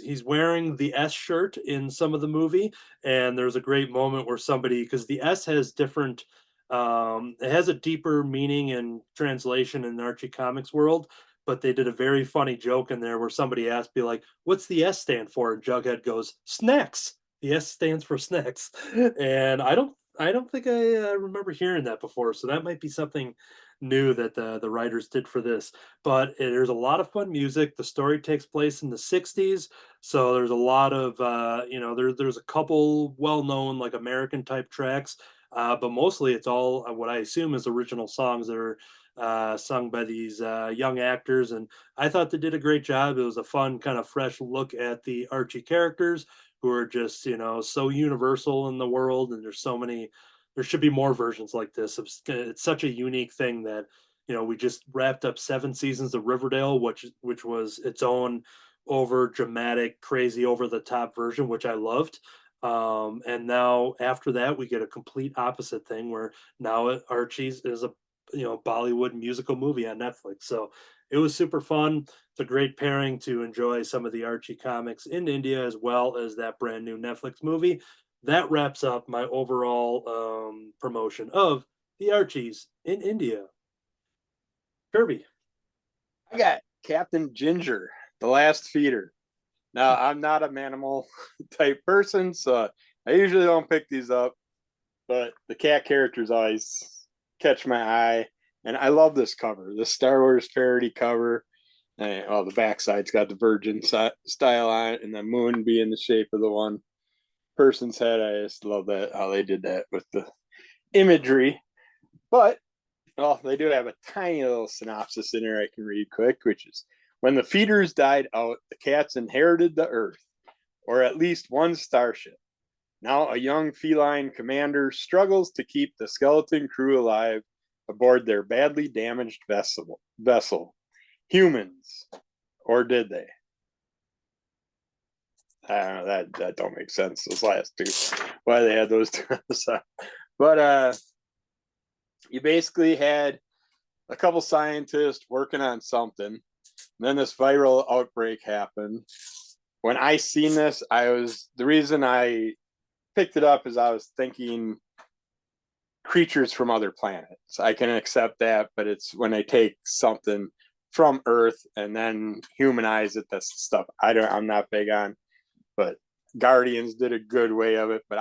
he's wearing the S shirt in some of the movie, and there's a great moment where somebody, because the S has different it has a deeper meaning and translation in the Archie comics world, but they did a very funny joke in there where somebody asked, be like, what's the S stand for? And Jughead goes, snacks. The S stands for snacks. And I don't think I remember hearing that before, so that might be something new that the writers did for this. But there's a lot of fun music. The story takes place in the 60s, so there's a lot of there's a couple well-known American type tracks, but mostly it's all what I assume is original songs that are sung by these young actors, and I thought they did a great job. It was a fun kind of fresh look at the Archie characters, who are just so universal in the world, and there should be more versions like this. It's such a unique thing that we just wrapped up 7 seasons of Riverdale, which was its own over dramatic, crazy, over the top version, which I loved. And now after that, we get a complete opposite thing where now Archie's is a Bollywood musical movie on Netflix. So it was super fun. It's a great pairing to enjoy some of the Archie comics in India as well as that brand new Netflix movie. That wraps up my overall promotion of the Archies in India. Kirby. I got Captain Ginger, The Last Feeder. Now, I'm not a manimal type person, so I usually don't pick these up, but the cat characters always catch my eye, and I love this cover, the Star Wars parody cover. And, the backside's got the Virgin style on it, and the moon being the shape of the one person's head. I just love that, how they did that with the imagery. But they do have a tiny little synopsis in there I can read quick, which is, when the feeders died out, the cats inherited the earth, or at least one starship. Now a young feline commander struggles to keep the skeleton crew alive aboard their badly damaged vessel. Humans, or did they? I don't know, that don't make sense, those last two, why they had those two on the side. But you basically had a couple scientists working on something, and then this viral outbreak happened. When I seen this, the reason I picked it up is I was thinking creatures from other planets. I can accept that, but it's when they take something from Earth and then humanize it, that's the stuff I'm not big on. But Guardians did a good way of it, but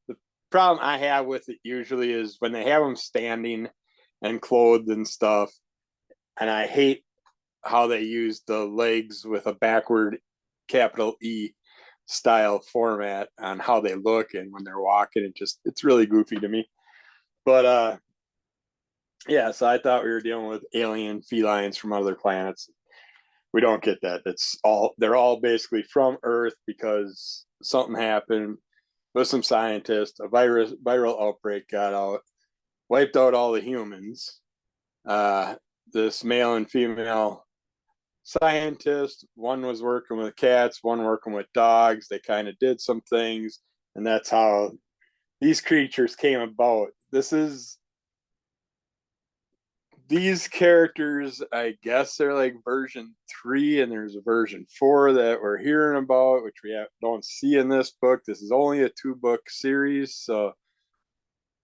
the problem I have with it usually is when they have them standing and clothed and stuff, and I hate how they use the legs with a backward capital E style format on how they look and when they're walking. It's really goofy to me. But yeah, so I thought we were dealing with alien felines from other planets. We don't get that. They're all basically from Earth because something happened with some scientists. A viral outbreak got out, wiped out all the humans. This male and female scientist, one was working with cats, one working with dogs. They kind of did some things, and that's how these creatures came about. These characters, I guess they're like version 3, and there's a version 4 that we're hearing about, which don't see in this book. This is only a 2-book series, so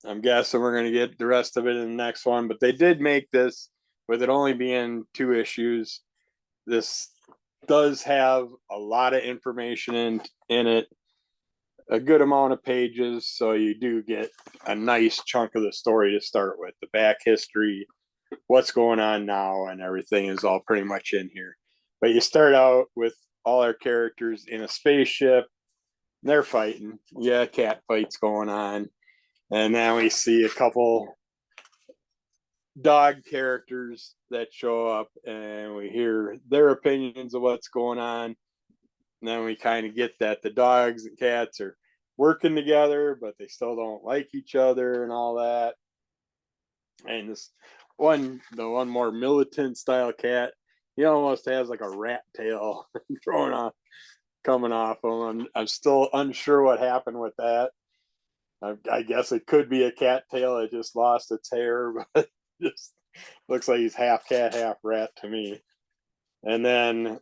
I'm guessing we're going to get the rest of it in the next one. But they did make this with it only being 2 issues. This does have a lot of information in it, a good amount of pages, so you do get a nice chunk of the story to start with. The back history, what's going on now, and everything is all pretty much in here. But you start out with all our characters in a spaceship. They're fighting. Yeah, cat fights going on. And then we see a couple dog characters that show up, and we hear their opinions of what's going on. And then we kind of get that the dogs and cats are working together, but they still don't like each other and all that. And the one more militant style cat, he almost has like a rat tail coming off him. I'm still unsure what happened with that. I guess it could be a cat tail. It just lost its hair, but just looks like he's half cat, half rat to me. And then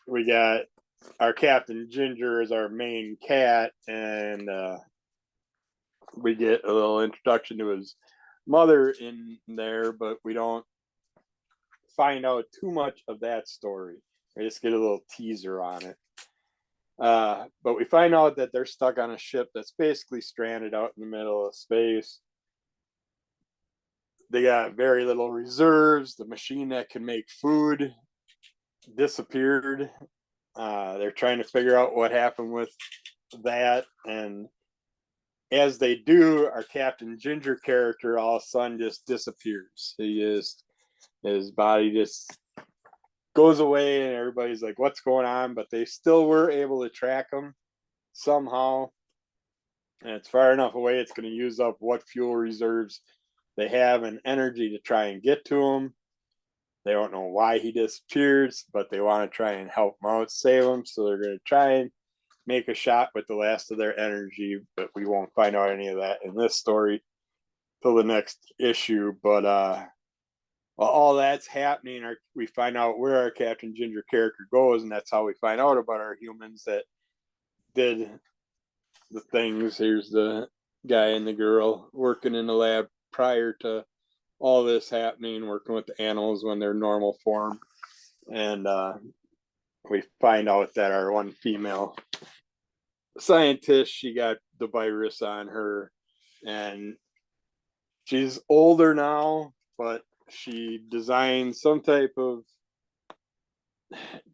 we got our Captain Ginger as our main cat, and we get a little introduction to his mother in there, but we don't find out too much of that story. We just get a little teaser on it. But we find out that they're stuck on a ship that's basically stranded out in the middle of space. They got very little reserves. The machine that can make food disappeared. They're trying to figure out what happened with that. And as they do, our Captain Ginger character all of a sudden just disappears. His body just goes away, and everybody's like, what's going on? But they still were able to track him somehow. And it's far enough away, it's going to use up what fuel reserves they have and energy to try and get to him. They don't know why he disappears, but they want to try and help him out, save him. So they're going to try and make a shot with the last of their energy, but we won't find out any of that in this story till the next issue. But while all that's happening, we find out where our Captain Ginger character goes, and that's how we find out about our humans that did the things. Here's the guy and the girl working in the lab prior to all this happening, working with the animals when they're normal form. And we find out that our one female scientist, she got the virus on her, and she's older now, but she designed some type of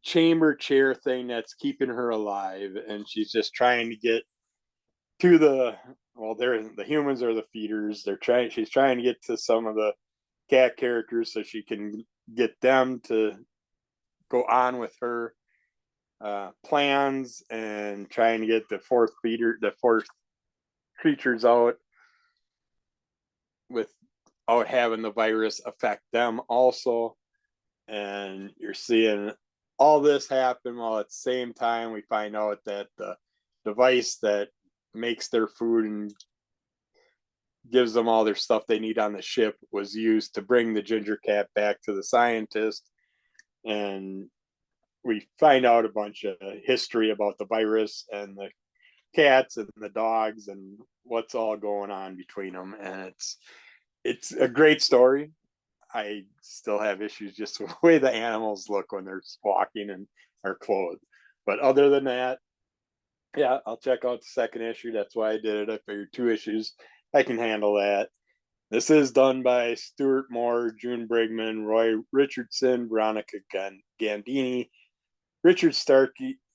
chamber chair thing that's keeping her alive, and she's just trying to get to the humans are the feeders. She's trying to get to some of the cat characters so she can get them to go on with her plans, and trying to get the fourth creatures out without having the virus affect them also. And you're seeing all this happen while at the same time we find out that the device that makes their food and gives them all their stuff they need on the ship was used to bring the ginger cat back to the scientist. And we find out a bunch of history about the virus and the cats and the dogs and what's all going on between them. And it's a great story. I still have issues just with the way the animals look when they're walking and are clothed. But other than that, yeah, I'll check out the second issue. That's why I did it. I figured 2 issues, I can handle that. This is done by Stuart Moore, June Brigman, Roy Richardson, Veronica Gandini, Richard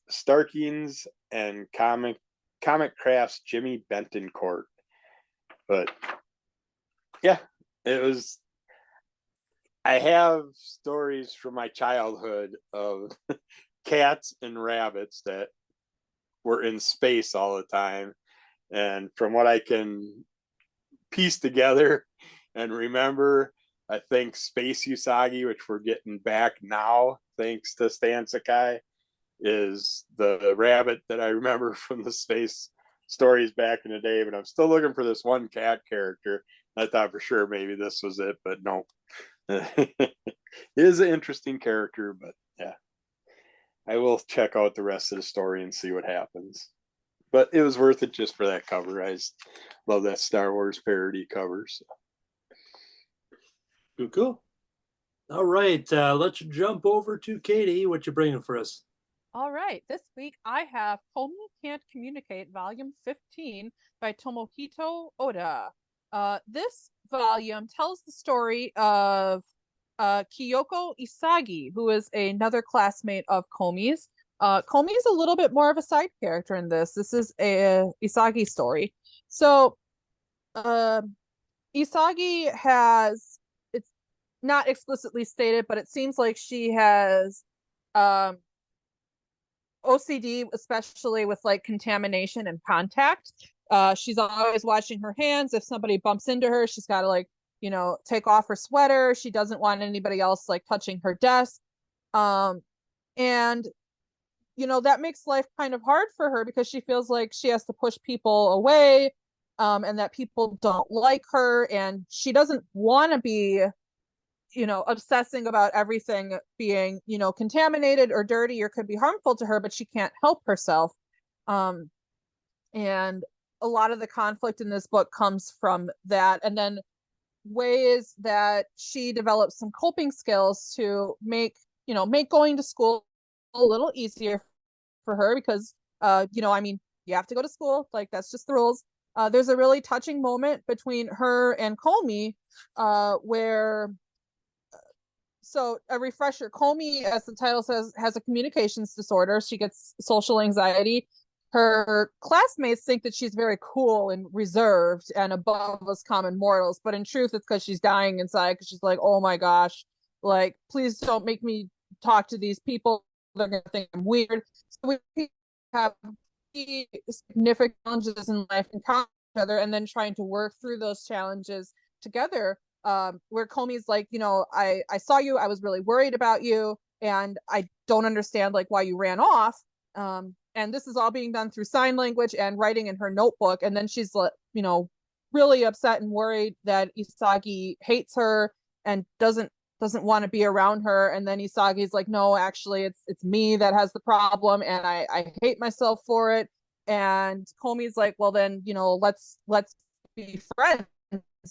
Starkings, and Comic Craft's Jimmy Bentoncourt. But yeah, it was. I have stories from my childhood of cats and rabbits that were in space all the time. And from what I can piece together and remember, I think Space Usagi, which we're getting back now, thanks to Stan Sakai, is the rabbit that I remember from the space stories back in the day. But I'm still looking for this one cat character. I thought for sure maybe this was it, but no. It is an interesting character, but yeah, I will check out the rest of the story and see what happens. But it was worth it just for that cover. I just love that Star Wars parody cover. So. Cool. All right, let's jump over to Katie. What you bringing for us? All right, this week I have Komi Can't Communicate, Volume 15 by Tomohito Oda. This volume tells the story of Kyoko Isagi, who is another classmate of Komi's. Komi is a little bit more of a side character in this. This is a Isagi story. So, Isagi has, it's not explicitly stated, but it seems like she has OCD, especially with like contamination and contact. She's always washing her hands. If somebody bumps into her, she's got to like, take off her sweater. She doesn't want anybody else like touching her desk. And that makes life kind of hard for her because she feels like she has to push people away, and that people don't like her, and she doesn't want to be obsessing about everything being, contaminated or dirty or could be harmful to her, but she can't help herself. And a lot of the conflict in this book comes from that. And then ways that she develops some coping skills to make going to school a little easier for her because, you have to go to school. Like, that's just the rules. There's a really touching moment between her and Komi, where, so a refresher, Komi, as the title says, has a communications disorder. She gets social anxiety. Her classmates think that she's very cool and reserved and above us common mortals, but in truth, it's because she's dying inside, because she's like, oh my gosh, like, please don't make me talk to these people. They're going to think I'm weird. So we have significant challenges in life and each other, and then trying to work through those challenges together. Where Komi's like, I saw you, I was really worried about you, and I don't understand like why you ran off. And this is all being done through sign language and writing in her notebook. And then she's, really upset and worried that Isagi hates her and doesn't want to be around her. And then Isagi's like, no, actually it's me that has the problem, and I hate myself for it. And Komi's like, well then, let's be friends,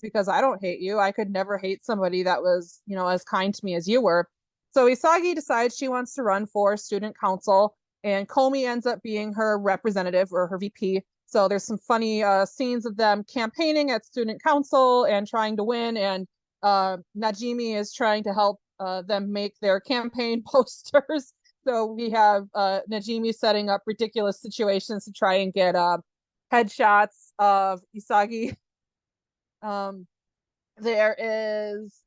because I don't hate you. I could never hate somebody that was, as kind to me as you were. So Isagi decides she wants to run for student council, and Komi ends up being her representative or her VP. So there's some funny scenes of them campaigning at student council and trying to win. And Najimi is trying to help them make their campaign posters. So we have Najimi setting up ridiculous situations to try and get headshots of Isagi. There is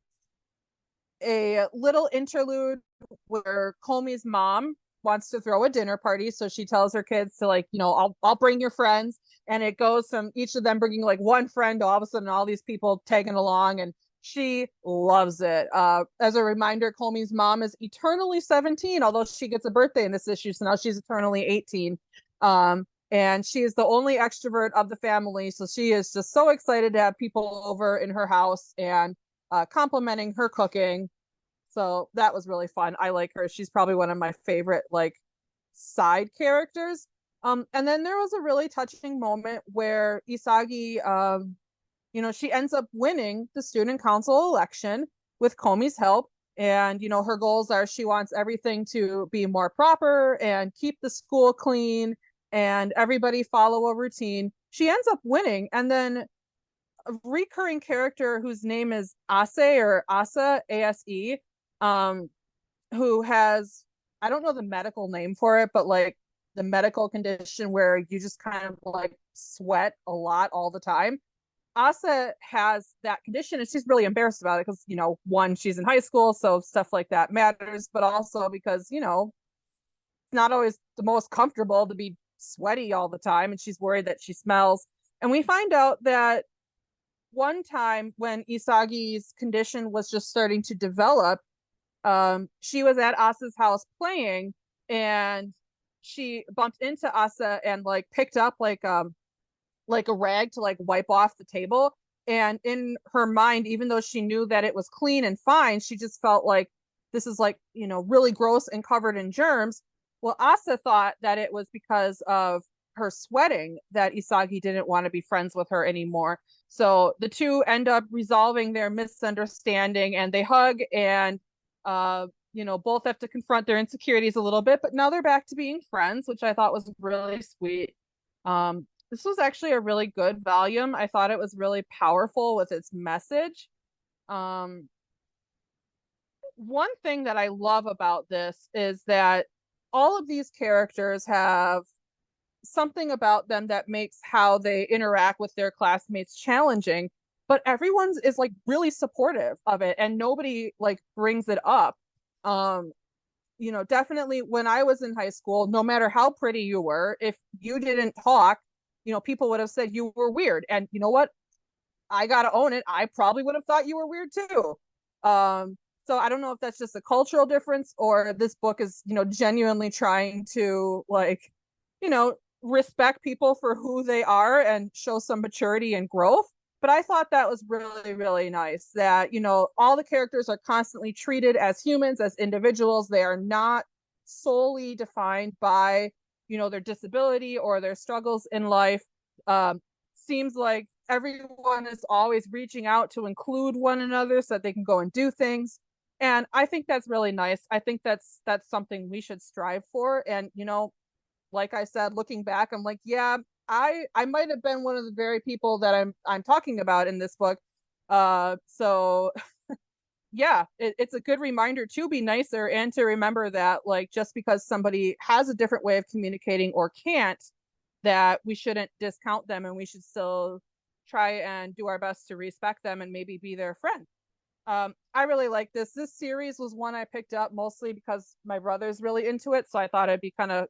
a little interlude where Komi's mom wants to throw a dinner party, so she tells her kids to I'll bring your friends, and it goes from each of them bringing like one friend to all of a sudden all these people tagging along, and she loves it. As a reminder, Komi's mom is eternally 17, although she gets a birthday in this issue, so now she's eternally 18. And she is the only extrovert of the family, so she is just so excited to have people over in her house and complimenting her cooking. So that was really fun. I like her. She's probably one of my favorite side characters. And then there was a really touching moment where Isagi, she ends up winning the student council election with Komi's help. And, her goals are she wants everything to be more proper and keep the school clean and everybody follow a routine. She ends up winning. And then a recurring character whose name is Ase or Asa, A-S-E, who has, I don't know the medical name for it, but like the medical condition where you just kind of like sweat a lot all the time. Asa has that condition and she's really embarrassed about it because, one, she's in high school, so stuff like that matters, but also because, it's not always the most comfortable to be sweaty all the time and she's worried that she smells. And we find out that one time when Isagi's condition was just starting to develop, she was at Asa's house playing and she bumped into Asa and like picked up like a rag to like wipe off the table. And in her mind, even though she knew that it was clean and fine, she just felt like this is like, really gross and covered in germs. Well, Asa thought that it was because of her sweating that Isagi didn't want to be friends with her anymore. So the two end up resolving their misunderstanding and they hug and both have to confront their insecurities a little bit, but now they're back to being friends, which I thought was really sweet. This was actually a really good volume. I thought it was really powerful with its message. One thing that I love about this is that all of these characters have something about them that makes how they interact with their classmates challenging, but everyone's is like really supportive of it and nobody like brings it up. Definitely when I was in high school, no matter how pretty you were, if you didn't talk, people would have said you were weird. And you know what? I gotta own it. I probably would have thought you were weird too. So I don't know if that's just a cultural difference or this book is, genuinely trying to like, respect people for who they are and show some maturity and growth. But I thought that was really, really nice that, all the characters are constantly treated as humans, as individuals. They are not solely defined by, their disability or their struggles in life. Seems like everyone is always reaching out to include one another so that they can go and do things. And I think that's really nice. I think that's something we should strive for. And, like I said, looking back, I'm like, yeah, I might have been one of the very people that I'm talking about in this book. So yeah, it's a good reminder to be nicer and to remember that like just because somebody has a different way of communicating or can't, that we shouldn't discount them and we should still try and do our best to respect them and maybe be their friend. I really like this. This series was one I picked up mostly because my brother's really into it. So I thought it'd be kind of,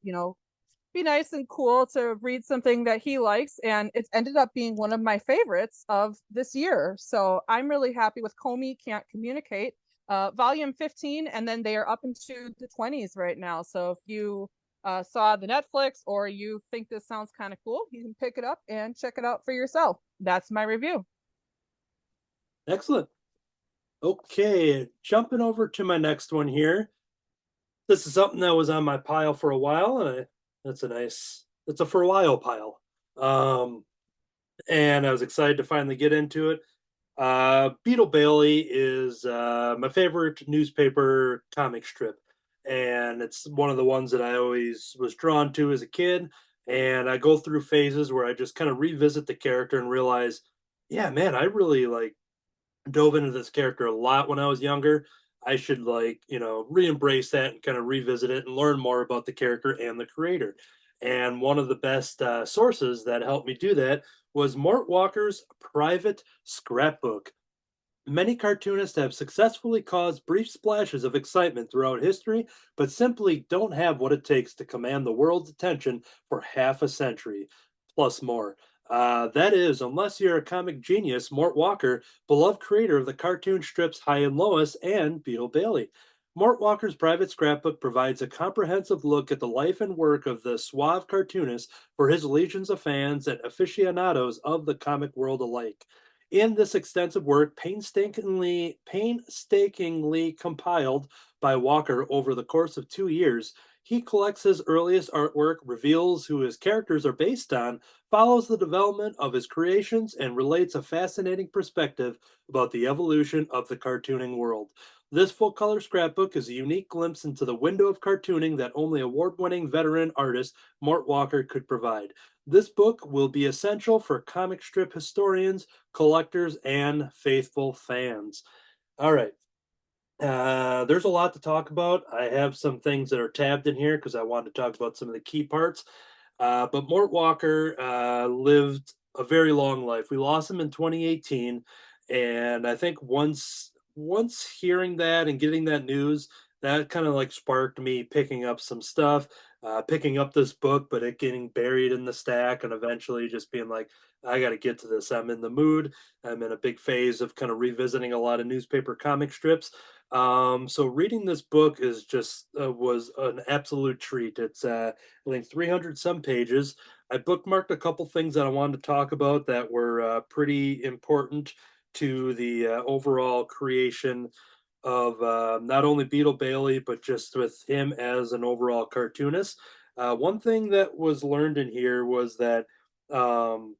be nice and cool to read something that he likes. And it's ended up being one of my favorites of this year. So I'm really happy with Komi Can't Communicate, volume 15. And then they are up into the 20s right now. So if you saw the Netflix or you think this sounds kind of cool, you can pick it up and check it out for yourself. That's my review. Excellent. Okay, jumping over to my next one here. This is something that was on my pile for a while, and it's a for a while pile. And I was excited to finally get into it. Beetle Bailey is my favorite newspaper comic strip, and it's one of the ones that I always was drawn to as a kid. And I go through phases where I just kind of revisit the character and realize, yeah, man, I really like dove into this character a lot when I was younger. I should re-embrace that and kind of revisit it and learn more about the character and the creator. And one of the best sources that helped me do that was Mort Walker's private scrapbook. Many cartoonists have successfully caused brief splashes of excitement throughout history, but simply don't have what it takes to command the world's attention for half a century, plus more. That is, unless you're a comic genius, Mort Walker, beloved creator of the cartoon strips Hi and Lois and Beetle Bailey. Mort Walker's private scrapbook provides a comprehensive look at the life and work of the suave cartoonist for his legions of fans and aficionados of the comic world alike. In this extensive work, painstakingly compiled by Walker over the course of 2 years, He collects his earliest artwork, reveals who his characters are based on, follows the development of his creations, and relates a fascinating perspective about the evolution of the cartooning world. This full color scrapbook is a unique glimpse into the window of cartooning that only award winning veteran artist Mort Walker could provide. This book will be essential for comic strip historians, collectors, and faithful fans. All right. There's a lot to talk about. I have some things that are tabbed in here because I wanted to talk about some of the key parts. But Mort Walker lived a very long life. We lost him in 2018, and I think once hearing that and getting that news, that kind of like sparked me picking up some stuff, picking up this book, but it getting buried in the stack, and eventually just being like, I got to get to this. I'm in the mood. I'm in a big phase of kind of revisiting a lot of newspaper comic strips. So reading this book is just was an absolute treat. It's I think 300 some pages. I bookmarked a couple things that I wanted to talk about that were pretty important to the overall creation of not only Beetle Bailey, but just with him as an overall cartoonist. One thing that was learned in here was that um,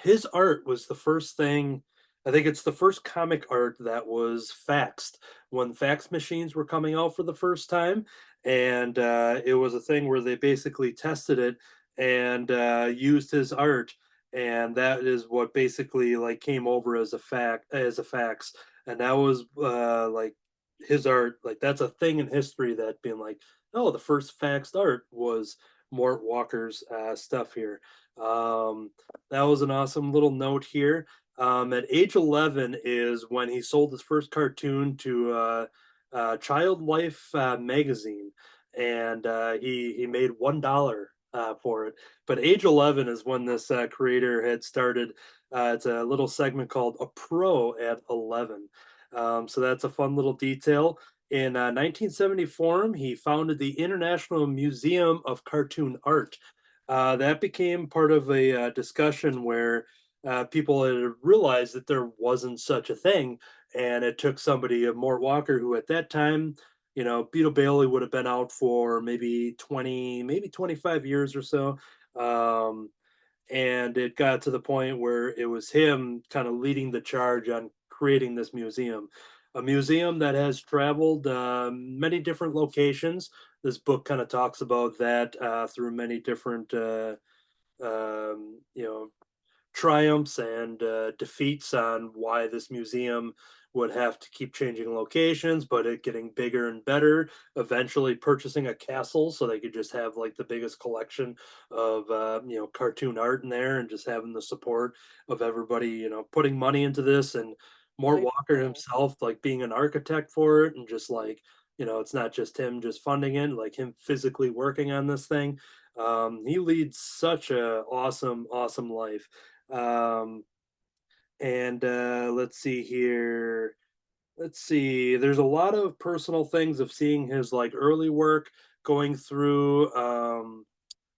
his art was the first thing. I think it's the first comic art that was faxed when fax machines were coming out for the first time, and it was a thing where they basically tested it and used his art, and that is what basically like came over as a fax, and that was like his art. Like that's a thing in history that being like, oh, the first faxed art was Mort Walker's stuff here. Um, that was an awesome little note here. At age 11 is when he sold his first cartoon to Child Life magazine, and he made $1 for it. But age 11 is when this creator had started. It's a little segment called "A Pro at 11." So that's a fun little detail. In 1974, he founded the International Museum of Cartoon Art. That became part of a discussion where people had realized that there wasn't such a thing, and it took somebody, Mort Walker, who at that time, Beetle Bailey would have been out for maybe 20, maybe 25 years or so. Um, and it got to the point where it was him kind of leading the charge on creating this museum, a museum that has traveled many different locations. This book kind of talks about that through many different you know, triumphs and defeats on why this museum would have to keep changing locations, but it getting bigger and better, eventually purchasing a castle so they could just have like the biggest collection of cartoon art in there, and just having the support of everybody, putting money into this, and Mort Walker himself like being an architect for it, and just like, it's not just him just funding it, like him physically working on this thing. He leads such a awesome life. Um, and let's see here. Let's see. There's a lot of personal things of seeing his like early work, going through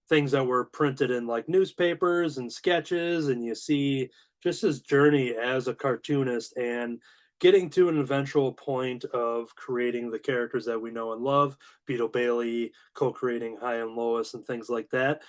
things that were printed in like newspapers and sketches, and you see just his journey as a cartoonist and getting to an eventual point of creating the characters that we know and love, Beetle Bailey, co-creating High and Lois and things like that.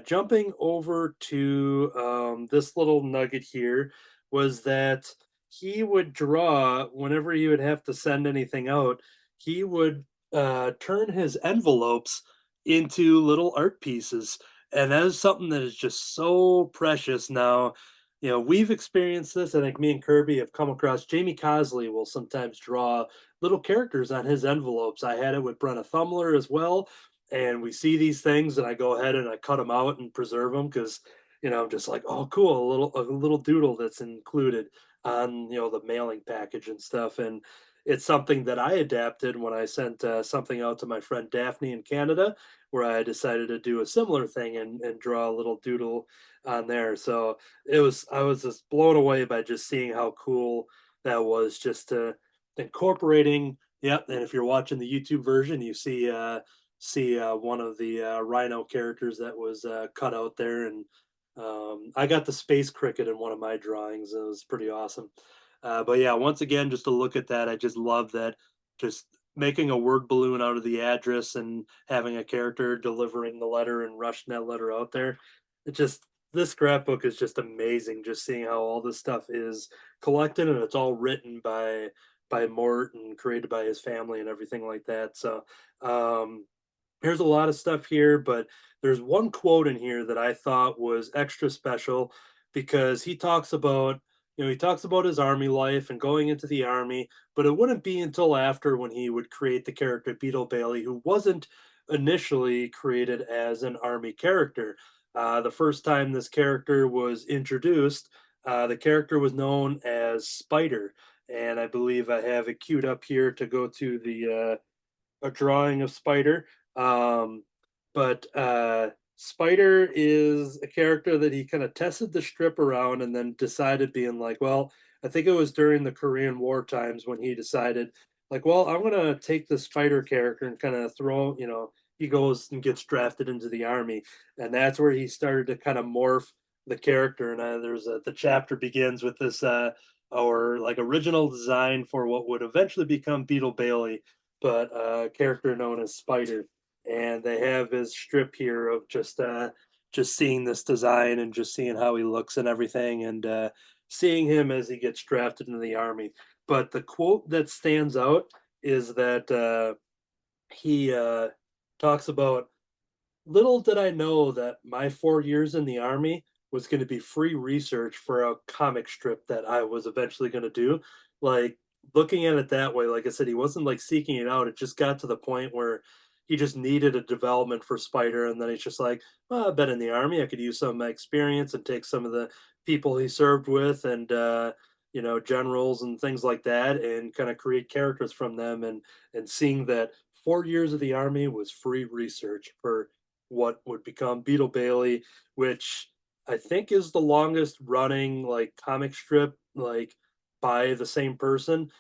Jumping over to this little nugget here was that he would draw whenever he would have to send anything out. He would turn his envelopes into little art pieces. And that is something that is just so precious now. We've experienced this. I think me and Kirby have come across Jamie Cosley will sometimes draw little characters on his envelopes. I had it with Brenna Thumler as well. And we see these things, and I go ahead and I cut them out and preserve them because, I'm just like, oh, cool, a little doodle that's included on, the mailing package and stuff. And it's something that I adapted when I sent something out to my friend Daphne in Canada, where I decided to do a similar thing and draw a little doodle on there. So I was just blown away by just seeing how cool that was, just to incorporating. Yep, and if you're watching the YouTube version, you see one of the rhino characters that was cut out there, and I got the space cricket in one of my drawings. And it was pretty awesome. But yeah, once again, just to look at that, I just love that. Just making a word balloon out of the address and having a character delivering the letter and rushing that letter out there. It just this scrapbook is just amazing. Just seeing how all this stuff is collected and it's all written by Mort and created by his family and everything like that. So there's a lot of stuff here, but there's one quote in here that I thought was extra special because he talks about his army life and going into the army, but it wouldn't be until after when he would create the character Beetle Bailey, who wasn't initially created as an army character. The first time this character was introduced, the character was known as Spider, and I believe I have it queued up here to go to the a drawing of Spider. Um, but Spider is a character that he kind of tested the strip around and then decided, being like, well, I think it was during the Korean War times when he decided, like, well, I'm gonna take the Spider character and kind of throw, he goes and gets drafted into the army, and that's where he started to kind of morph the character. And the chapter begins with this or like original design for what would eventually become Beetle Bailey, but a character known as Spider. And they have his strip here of just seeing this design and just seeing how he looks and everything, and seeing him as he gets drafted into the army. But the quote that stands out is that he talks about, little did I know that my 4 years in the army was going to be free research for a comic strip that I was eventually going to do. Like, looking at it that way, like I said, he wasn't like seeking it out. It just got to the point where he just needed a development for Spider. And then he's just like, well, I've been in the army. I could use some of my experience and take some of the people he served with and, generals and things like that, and kind of create characters from them. And seeing that 4 years of the army was free research for what would become Beetle Bailey, which I think is the longest running like comic strip like by the same person.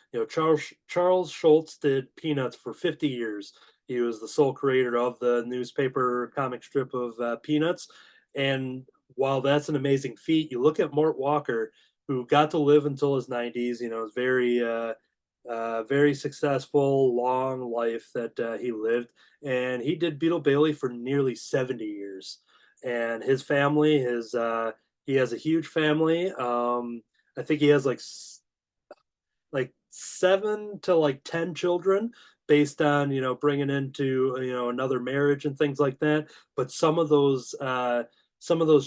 Charles Schultz did Peanuts for 50 years. He was the sole creator of the newspaper comic strip of Peanuts. And while that's an amazing feat, you look at Mort Walker, who got to live until his 90s. Is very successful, long life that he lived, and he did Beetle Bailey for nearly 70 years. And his family, he has a huge family. I think he has like 7 to 10 children, based on bringing into another marriage and things like that. But some of those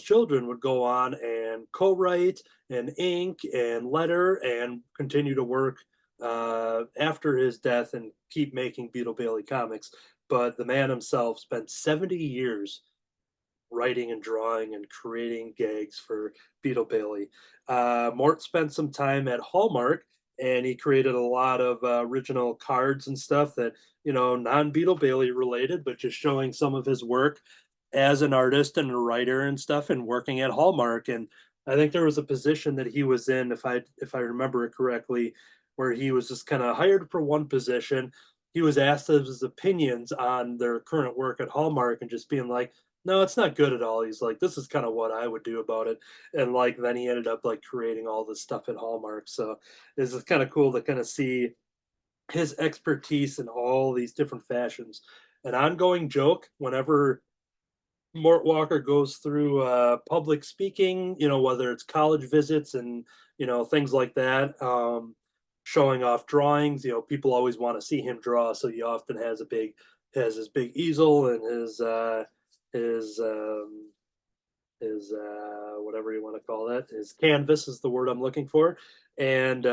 children would go on and co-write and ink and letter and continue to work after his death and keep making Beetle Bailey comics. But the man himself spent 70 years writing and drawing and creating gags for Beetle Bailey. Mort spent some time at Hallmark, and he created a lot of original cards and stuff that, non Beetle Bailey related, but just showing some of his work as an artist and a writer and stuff, and working at Hallmark. And I think there was a position that he was in, if I remember it correctly, where he was just kind of hired for one position. He was asked his opinions on their current work at Hallmark, and just being like, no, it's not good at all. He's like, this is kind of what I would do about it. And like, then he ended up like creating all this stuff at Hallmark. So this is kind of cool to kind of see his expertise in all these different fashions. An ongoing joke whenever Mort Walker goes through public speaking, whether it's college visits and, things like that, showing off drawings. People always want to see him draw. So he often has his big easel and his whatever you want to call that, his canvas is the word I'm looking for. And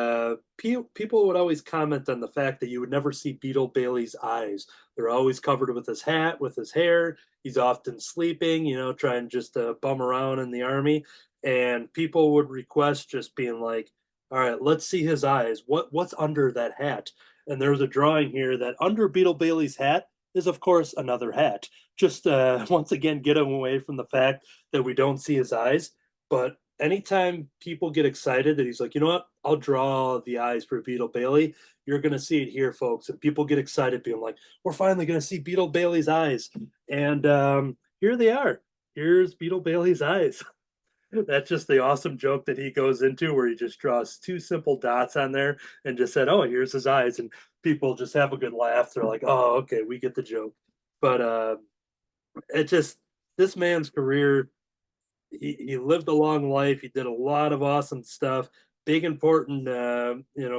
people would always comment on the fact that you would never see Beetle Bailey's eyes. They're always covered with his hat, with his hair. He's often sleeping, trying just to bum around in the army. And people would request just being like, all right, let's see his eyes. What's under that hat? And there's a drawing here that under Beetle Bailey's hat is, of course, another hat. Just once again, get him away from the fact that we don't see his eyes. But anytime people get excited that he's like, you know what, I'll draw the eyes for Beetle Bailey, you're going to see it here, folks. And people get excited, being like, we're finally going to see Beetle Bailey's eyes. And here they are. Here's Beetle Bailey's eyes. That's just the awesome joke that he goes into where he just draws two simple dots on there and just said, "Oh, here's his eyes," and people just have a good laugh. They're like, "Oh, okay, we get the joke." But it just this man's career. He lived a long life. He did a lot of awesome stuff. Big important,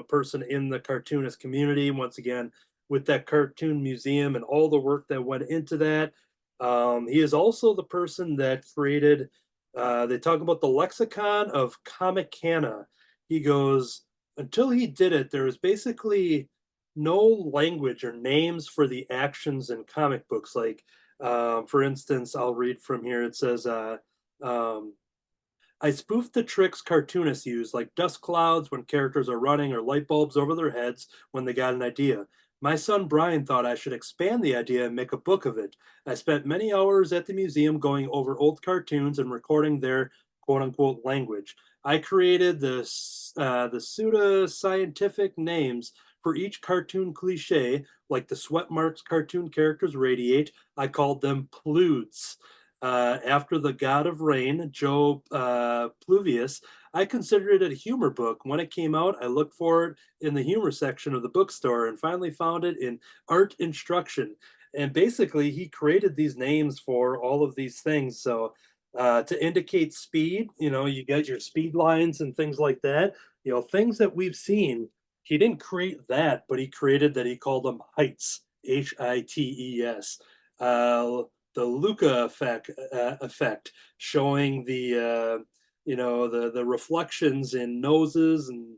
person in the cartoonist community. Once again, with that cartoon museum and all the work that went into that. He is also the person that created. They talk about the lexicon of Comicana. He goes until he did it. There was basically no language or names for the actions in comic books. Like, for instance, I'll read from here. It says. Um, I spoofed the tricks cartoonists use, like dust clouds when characters are running or light bulbs over their heads when they got an idea. My son Brian thought I should expand the idea and make a book of it. I spent many hours at the museum going over old cartoons and recording their quote unquote language. I created the pseudo-scientific names for each cartoon cliche, like the sweat marks cartoon characters radiate. I called them pludes. After the God of Rain, Joe Pluvius, I considered it a humor book. When it came out, I looked for it in the humor section of the bookstore and finally found it in art instruction. And basically, he created these names for all of these things. So, to indicate speed, you get your speed lines and things like that, things that we've seen. He didn't create that, but he created that. He called them heights, Hites. The Luca effect, showing the reflections in noses and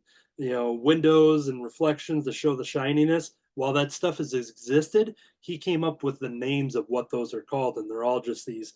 windows and reflections to show the shininess. While that stuff has existed, he came up with the names of what those are called, and they're all just these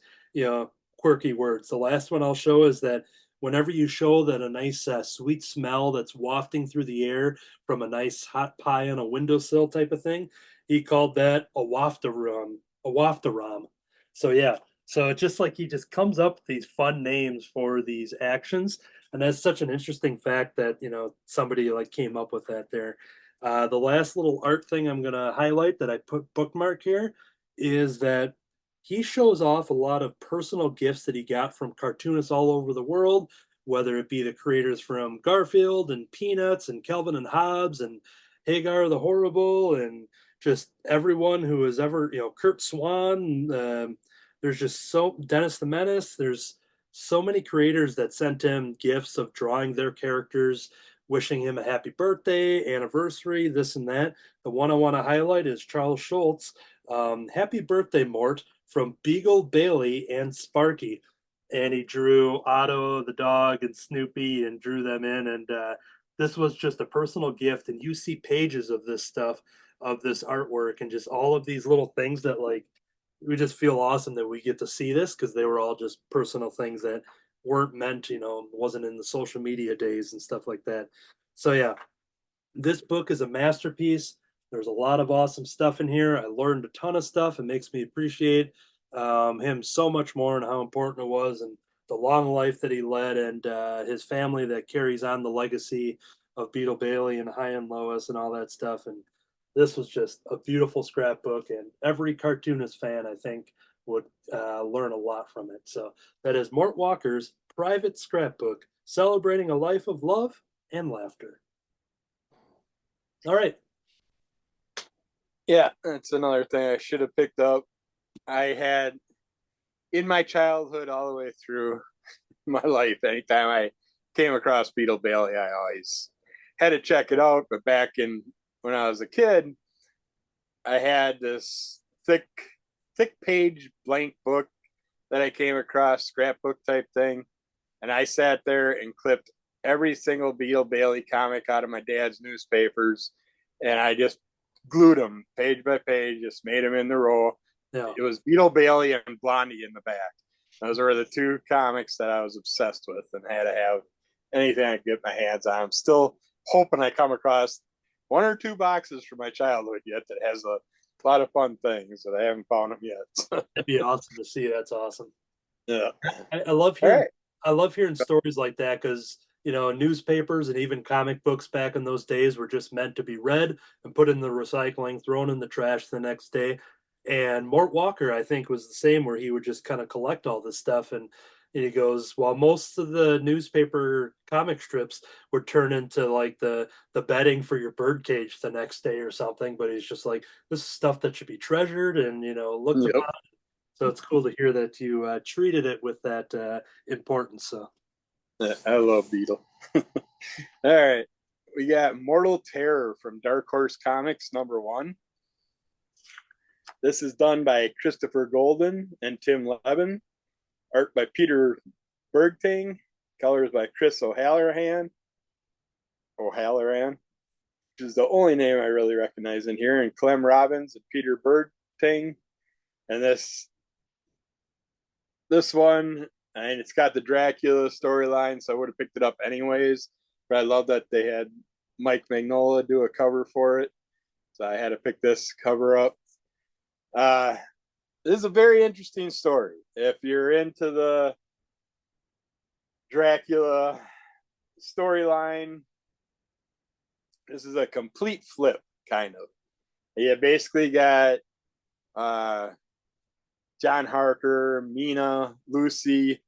quirky words. The last one I'll show is that whenever you show that a nice sweet smell that's wafting through the air from a nice hot pie on a windowsill type of thing, he called that a waftarum. A waftaram. So yeah, so it's just like he just comes up with these fun names for these actions, and that's such an interesting fact that somebody like came up with that there. The last little art thing I'm gonna highlight that I put bookmark here is that he shows off a lot of personal gifts that he got from cartoonists all over the world, whether it be the creators from Garfield and Peanuts and Kelvin and Hobbes and Hagar the Horrible and just everyone who has ever, Kurt Swan. There's just so Dennis the Menace. There's so many creators that sent him gifts of drawing their characters, wishing him a happy birthday, anniversary, this and that. The one I want to highlight is Charles Schultz. Happy birthday, Mort, from Beagle Bailey and Sparky. And he drew Otto the dog and Snoopy and drew them in. And this was just a personal gift. And you see pages of this stuff, of this artwork, and just all of these little things that like we just feel awesome that we get to see this because they were all just personal things that weren't meant, wasn't in the social media days and stuff like that. So yeah, this book is a masterpiece. There's a lot of awesome stuff in here. I learned a ton of stuff. It makes me appreciate him so much more and how important it was and the long life that he led and his family that carries on the legacy of Beetle Bailey and High and Lois and all that stuff. And this was just a beautiful scrapbook, and every cartoonist fan, I think, would learn a lot from it. So that is Mort Walker's private scrapbook, celebrating a life of love and laughter. All right. Yeah, that's another thing I should have picked up. I had in my childhood all the way through my life, anytime I came across Beetle Bailey, I always had to check it out. But back when I was a kid, I had this thick page blank book that I came across, scrapbook type thing. And I sat there and clipped every single Beetle Bailey comic out of my dad's newspapers. And I just glued them page by page, just made them in the row. Yeah. It was Beetle Bailey and Blondie in the back. Those were the two comics that I was obsessed with and had to have anything I could get my hands on. I'm still hoping I come across one or two boxes from my childhood yet that has a lot of fun things that I haven't found them yet. It'd be awesome to see. That's awesome. Yeah. I love hearing I love hearing stories like that because newspapers and even comic books back in those days were just meant to be read and put in the recycling, thrown in the trash the next day. And Mort Walker, I think, was the same, where he would just kind of collect all this stuff. And, And he goes, while most of the newspaper comic strips would turn into like the bedding for your birdcage the next day or something, but he's just like, this is stuff that should be treasured and looked Yep. upon. So it's cool to hear that you treated it with that importance. So I love Beetle. All right, we got Mortal Terror from Dark Horse Comics #1. This is done by Christopher Golden and Tim Levin. Art by Peter Bergting. Colors by Chris O'Halloran, which is the only name I really recognize in here, and Clem Robbins and Peter Bergting. And this one, and it's got the Dracula storyline, so I would have picked it up anyways. But I love that they had Mike Mignola do a cover for it, so I had to pick this cover up. This is a very interesting story. If you're into the Dracula storyline, this is a complete flip, kind of. You basically got John Harker, Mina, Lucy.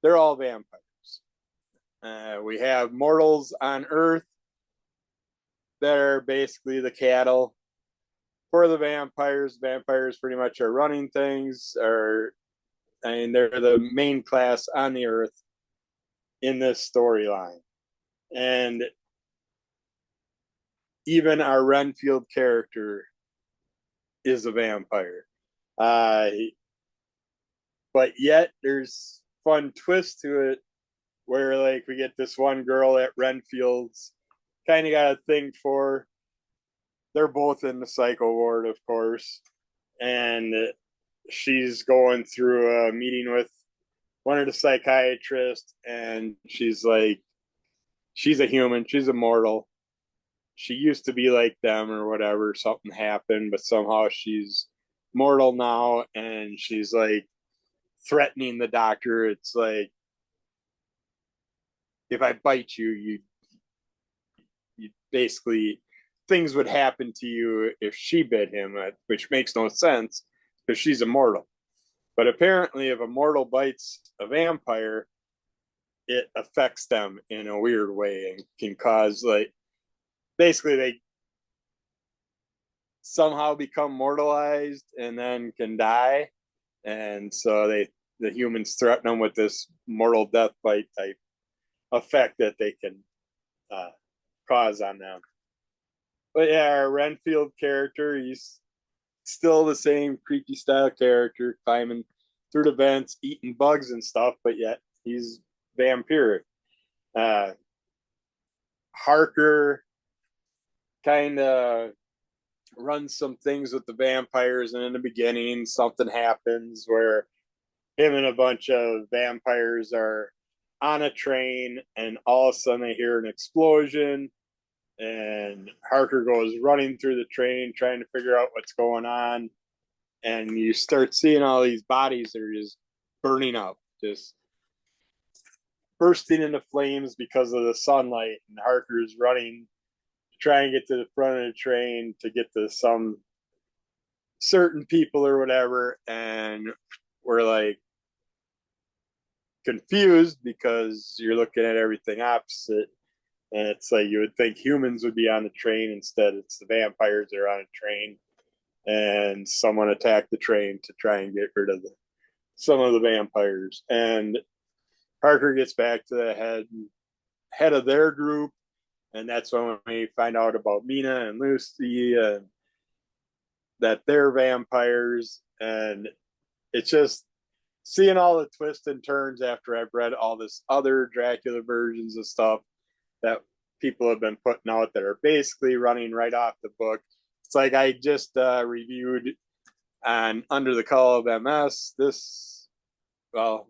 They're all vampires. We have mortals on Earth that are basically the cattle for the vampires. Vampires pretty much are running things, they're the main class on the Earth in this storyline. And even our Renfield character is a vampire. But yet there's fun twist to it where like we get this one girl at Renfield's kind of got a thing for. They're both in the psycho ward, of course, and she's going through a meeting with one of the psychiatrists, and she's like, she's a human, she's immortal. She used to be like them or whatever. Something happened, but somehow she's mortal now, and she's like threatening the doctor. It's like, if I bite you, you basically, things would happen to you if she bit him, which makes no sense because she's immortal. But apparently, if a mortal bites a vampire, it affects them in a weird way and can cause, like, basically they somehow become mortalized and then can die. And so the humans threaten them with this mortal death bite type effect that they can cause on them. But yeah, our Renfield character, he's still the same creepy style character, climbing through the vents, eating bugs and stuff, but yet he's vampiric. Harker kind of runs some things with the vampires, and in the beginning, something happens where him and a bunch of vampires are on a train, and all of a sudden they hear an explosion, and Harker goes running through the train trying to figure out what's going on, and you start seeing all these bodies that are just burning up, just bursting into flames because of the sunlight, and Harker's running to try and get to the front of the train to get to some certain people or whatever, and we're like confused because you're looking at everything opposite. And it's like you would think humans would be on the train. Instead, it's the vampires that are on a train. And someone attacked the train to try and get rid of some of the vampires. And Parker gets back to the head of their group. And that's when we find out about Mina and Lucy and that they're vampires. And it's just seeing all the twists and turns after I've read all this other Dracula versions of stuff that people have been putting out that are basically running right off the book. It's like I just reviewed on Under the Call of MS. This, well,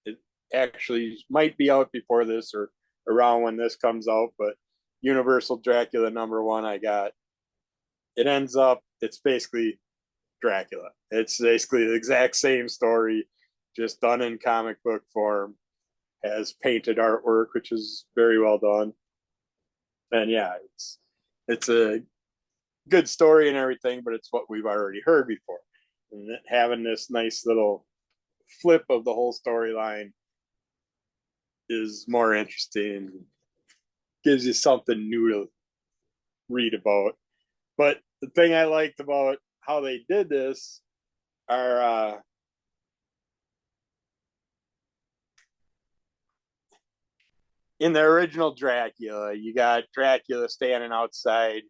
it actually might be out before this or around when this comes out, but Universal Dracula #1 I got. It ends up, it's basically Dracula. It's basically the exact same story, just done in comic book form. Has painted artwork, which is very well done. And yeah, it's a good story and everything, but it's what we've already heard before. And having this nice little flip of the whole storyline is more interesting, gives you something new to read about. But the thing I liked about how they did this are in the original Dracula, you got Dracula standing outside.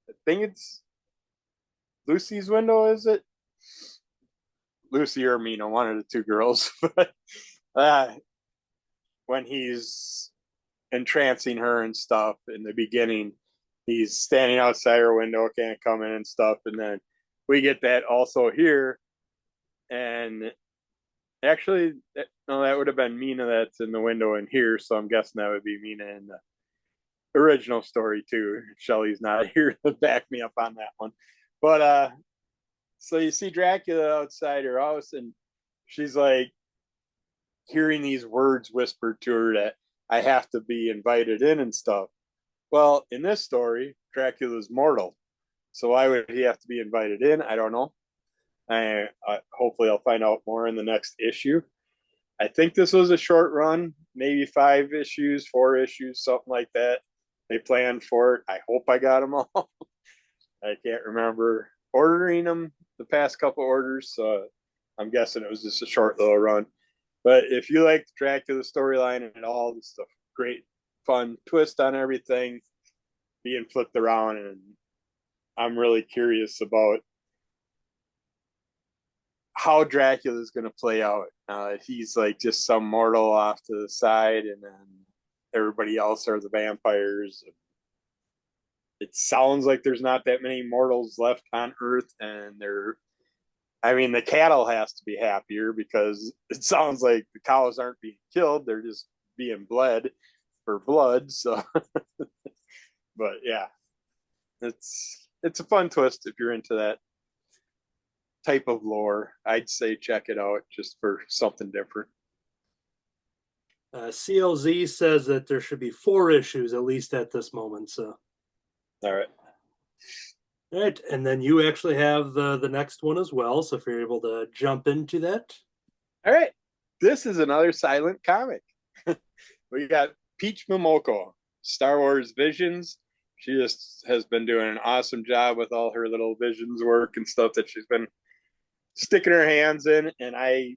I think it's Lucy's window, is it? Lucy or Mina, one of the two girls. But when he's entrancing her and stuff in the beginning, he's standing outside her window, can't come in and stuff. And then we get that also here. And actually, no, that would have been Mina that's in the window in here. So I'm guessing that would be Mina in the original story too. Shelley's not here to back me up on that one. But so you see Dracula outside her house, and she's like hearing these words whispered to her that I have to be invited in and stuff. Well, in this story, Dracula's mortal. So why would he have to be invited in? I don't know. Hopefully I'll find out more in the next issue. I think this was a short run, maybe 5 issues, 4 issues, something like that. They planned for it. I hope I got them all. I can't remember ordering them the past couple orders, so I'm guessing it was just a short little run. But if you like the Dracula storyline and all this stuff, great fun twist on everything being flipped around, and I'm really curious about how Dracula is going to play out. He's like just some mortal off to the side, and then everybody else are the vampires. It sounds like there's not that many mortals left on Earth, and the cattle has to be happier because it sounds like the cows aren't being killed; they're just being bled for blood. So, but yeah, it's a fun twist if you're into that type of lore. I'd say check it out just for something different. CLZ says that there should be 4 issues at least at this moment. So, All right. All right, and then you actually have the next one as well. So if you're able to jump into that. All right. This is another silent comic. We got Peach Momoko, Star Wars Visions. She just has been doing an awesome job with all her little Visions work and stuff that she's been sticking her hands in. And I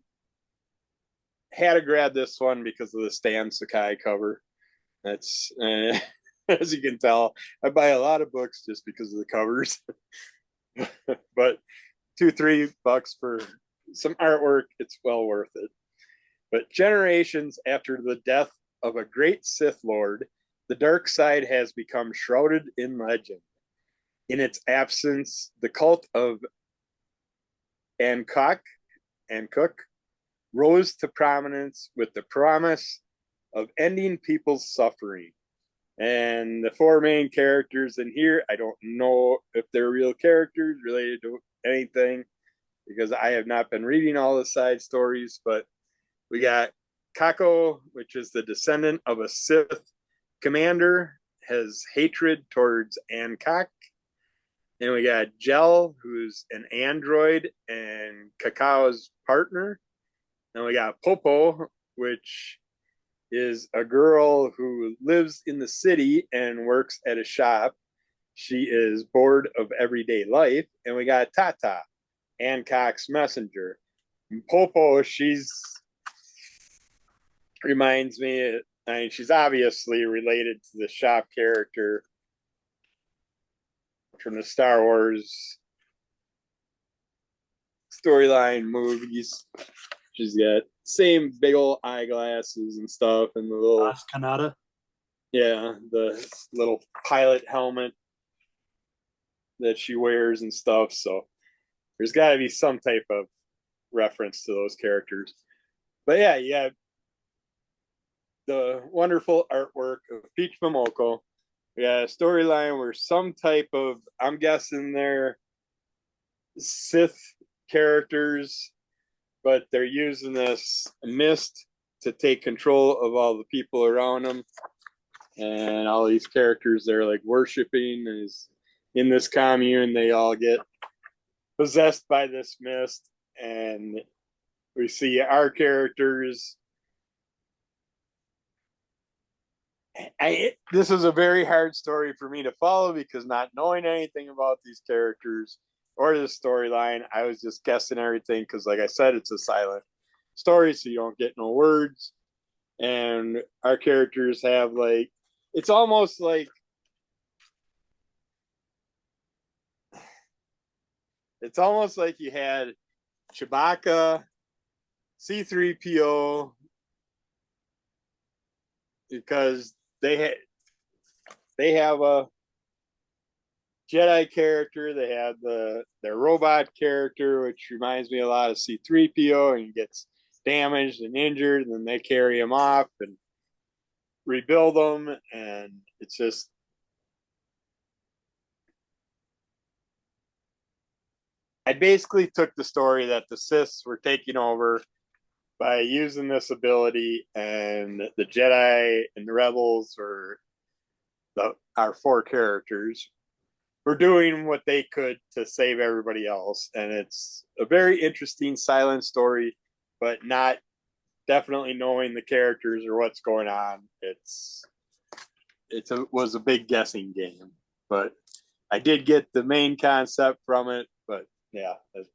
had to grab this one because of the Stan Sakai cover. That's, as you can tell, I buy a lot of books just because of the covers. But $2-3 for some artwork, it's well worth it. But generations after the death of a great Sith Lord, the dark side has become shrouded in legend. In its absence, the cult of Ankook rose to prominence with the promise of ending people's suffering. And the 4 main characters in here, I don't know if they're real characters related to anything because I have not been reading all the side stories, but we got Kako, which is the descendant of a Sith commander, has hatred towards Ankook. And we got Jel, who's an android and Kakao's partner. And we got Popo, which is a girl who lives in the city and works at a shop. She is bored of everyday life. And we got Tata, Ankook's messenger. And Popo, reminds me, she's obviously related to the shop character from the Star Wars storyline movies. She's got same big old eyeglasses and stuff, and the little Kanata. Yeah, the little pilot helmet that she wears and stuff. So there's got to be some type of reference to those characters. But yeah, you have the wonderful artwork of Peach Momoko. We got a storyline where some type of, I'm guessing they're Sith characters, but they're using this mist to take control of all the people around them. And all these characters they're like worshiping is in this commune. They all get possessed by this mist. And we see our characters this is a very hard story for me to follow because not knowing anything about these characters or the storyline, I was just guessing everything because, like I said, it's a silent story, so you don't get no words. And our characters have like, it's almost like you had Chewbacca, C-3PO, because they have a Jedi character, they have their robot character, which reminds me a lot of C-3PO, and he gets damaged and injured, and then they carry him off and rebuild them, and it's just I basically took the story that the Siths were taking over by using this ability, and the Jedi and the Rebels, or our four characters, were doing what they could to save everybody else. And it's a very interesting silent story, but not definitely knowing the characters or what's going on. It was a big guessing game, but I did get the main concept from it. But yeah, it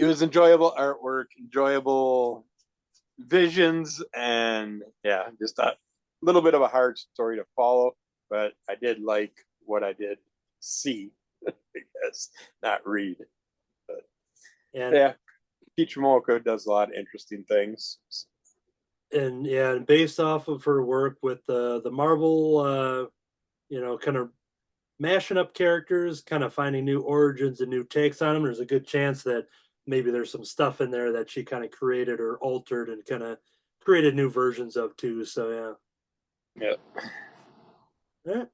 was enjoyable artwork, enjoyable visions, and yeah, just a little bit of a hard story to follow, but I did like what I did see, I guess, not read. But yeah, Teacher Momoko does a lot of interesting things. And yeah, and based off of her work with the Marvel, kind of mashing up characters, kind of finding new origins and new takes on them, there's a good chance that maybe there's some stuff in there that she kind of created or altered and kind of created new versions of too. So yeah. All right.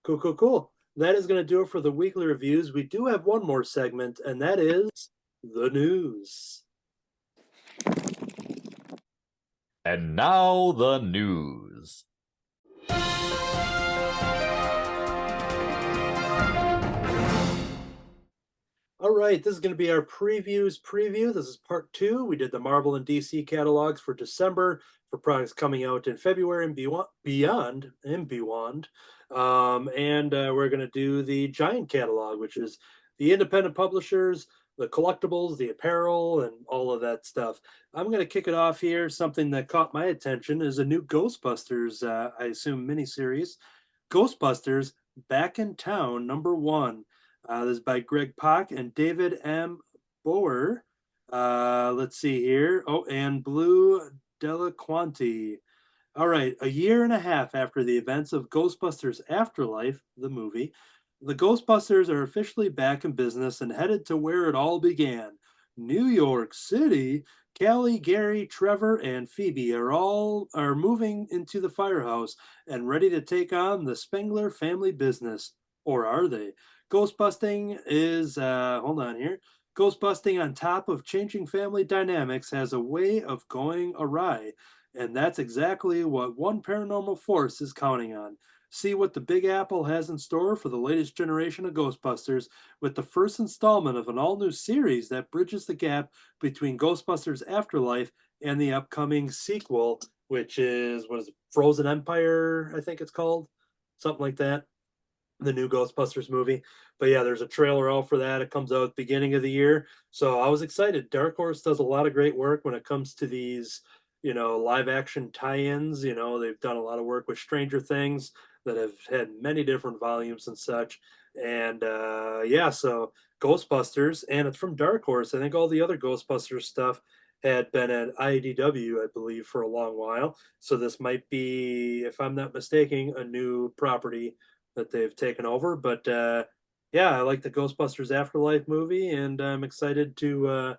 Cool. That is going to do it for the weekly reviews. We do have one more segment, and that is the news. And now the news. All right, this is going to be our previews preview. This is part 2. We did the Marvel and DC catalogs for December for products coming out in February and beyond. And we're going to do the Giant catalog, which is the independent publishers, the collectibles, the apparel, and all of that stuff. I'm going to kick it off here. Something that caught my attention is a new Ghostbusters, I assume, miniseries. Ghostbusters Back in Town, #1. This is by Greg Pak and David M. Boer. Let's see here. Oh, and Blue Delaquanti. All right, a year and a half after the events of Ghostbusters Afterlife, the movie, the Ghostbusters are officially back in business and headed to where it all began. New York City. Callie, Gary, Trevor, and Phoebe are moving into the firehouse and ready to take on the Spengler family business. Or are they? Ghostbusting is hold on here. Ghostbusting on top of changing family dynamics has a way of going awry, and that's exactly what One Paranormal Force is counting on. See what the Big Apple has in store for the latest generation of Ghostbusters with the first installment of an all-new series that bridges the gap between Ghostbusters Afterlife and the upcoming sequel, which is, what is it, Frozen Empire, I think it's called, something like that. The new Ghostbusters movie. But yeah, there's a trailer out for that. It comes out at the beginning of the year. So I was excited. Dark Horse does a lot of great work when it comes to these, live action tie-ins. They've done a lot of work with Stranger Things that have had many different volumes and such. And so Ghostbusters, and it's from Dark Horse. I think all the other Ghostbusters stuff had been at IDW, I believe, for a long while. So this might be, if I'm not mistaken, a new property that they've taken over. But I like the Ghostbusters Afterlife movie, and I'm excited to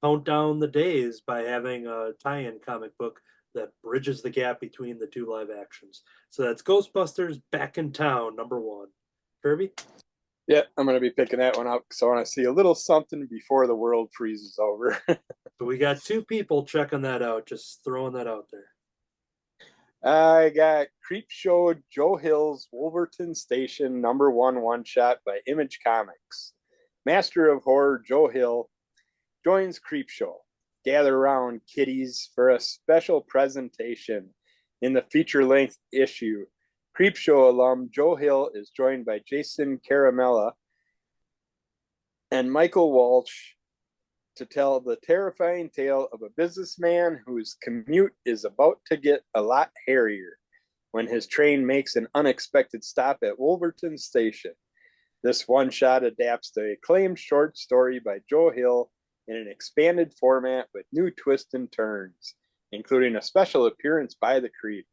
count down the days by having a tie-in comic book that bridges the gap between the two live actions. So that's Ghostbusters Back in Town, #1. Kirby? Yeah, I'm going to be picking that one up because I want to see a little something before the world freezes over. So we got 2 people checking that out, just throwing that out there. I got Creepshow Joe Hill's Wolverton Station #1 one-shot by Image Comics. Master of Horror Joe Hill joins Creepshow. Gather around, kiddies, for a special presentation. In the feature-length issue, Creepshow alum Joe Hill is joined by Jason Caramella and Michael Walsh to tell the terrifying tale of a businessman whose commute is about to get a lot hairier when his train makes an unexpected stop at Wolverton Station. This one-shot adapts the acclaimed short story by Joe Hill in an expanded format with new twists and turns, including a special appearance by the Creep.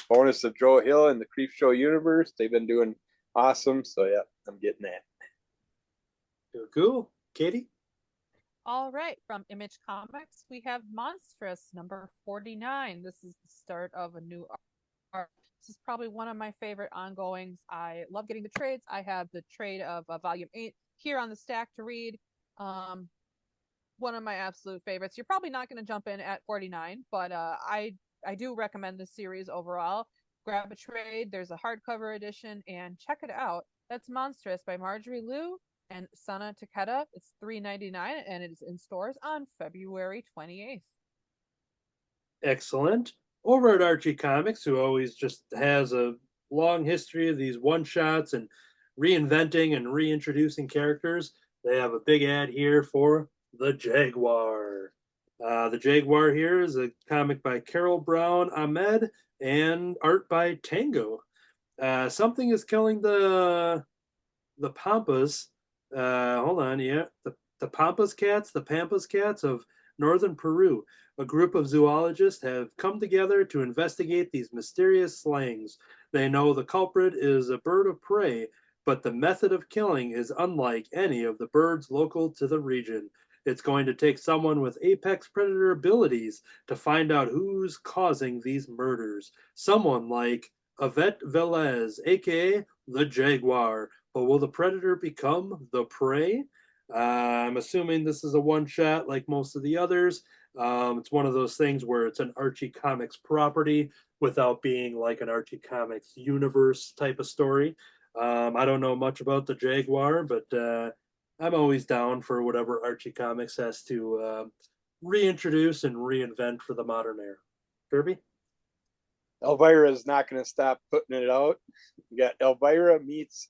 Bonus of Joe Hill in the Creepshow universe. They've been doing awesome, so yeah, I'm getting that. Cool. Katie? All right, from Image Comics, we have Monstrous number 49. This is the start of a new arc. This is probably one of my favorite ongoings. I love getting the trades. I have the trade of volume 8 here on the stack to read. One of my absolute favorites. You're probably not going to jump in at 49, but I do recommend this series overall. Grab a trade. There's a hardcover edition, and check it out. That's Monstrous by Marjorie Liu and Sana Takeda. It's $3.99, and it is in stores on February 28th. Excellent. Over at Archie Comics, who always just has a long history of these one-shots and reinventing and reintroducing characters, they have a big ad here for The Jaguar. The Jaguar here is a comic by Carol Brown Ahmed and art by Tango. Something is killing the Pampas. Hold on, yeah. The Pampas cats of northern Peru. A group of zoologists have come together to investigate these mysterious slayings. They know the culprit is a bird of prey, but the method of killing is unlike any of the birds local to the region. It's going to take someone with apex predator abilities to find out who's causing these murders. Someone like Yvette Velez, aka the Jaguar. But will the predator become the prey? I'm assuming this is a one-shot like most of the others. It's one of those things where it's an Archie Comics property without being like an Archie Comics universe type of story. I don't know much about the Jaguar, but I'm always down for whatever Archie Comics has to reintroduce and reinvent for the modern era. Kirby? Elvira is not going to stop putting it out. You got Elvira meets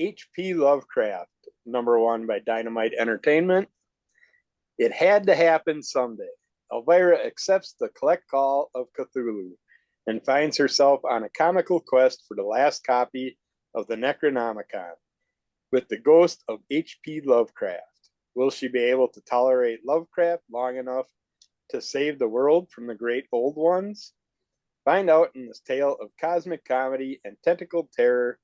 H.P. Lovecraft, number 1 by Dynamite Entertainment. It had to happen someday. Elvira accepts the collect call of Cthulhu and finds herself on a comical quest for the last copy of the Necronomicon with the ghost of H.P. Lovecraft. Will she be able to tolerate Lovecraft long enough to save the world from the great old ones? Find out in this tale of cosmic comedy and tentacled terror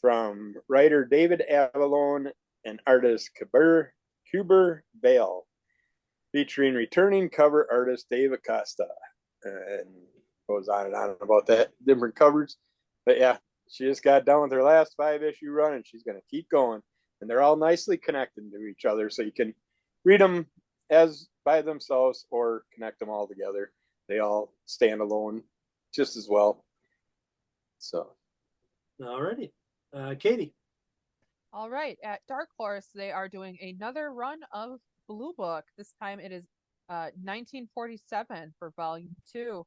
from writer David Avalone and artist Kuber Bale, featuring returning cover artist Dave Acosta. And goes on and on about that, different covers. But yeah, she just got done with her last 5-issue run, and she's going to keep going. And they're all nicely connected to each other, so you can read them as by themselves or connect them all together. They all stand alone just as well. So, alrighty. Katie? All right, at Dark Horse, they are doing another run of Blue Book. This time it is 1947 for Volume 2,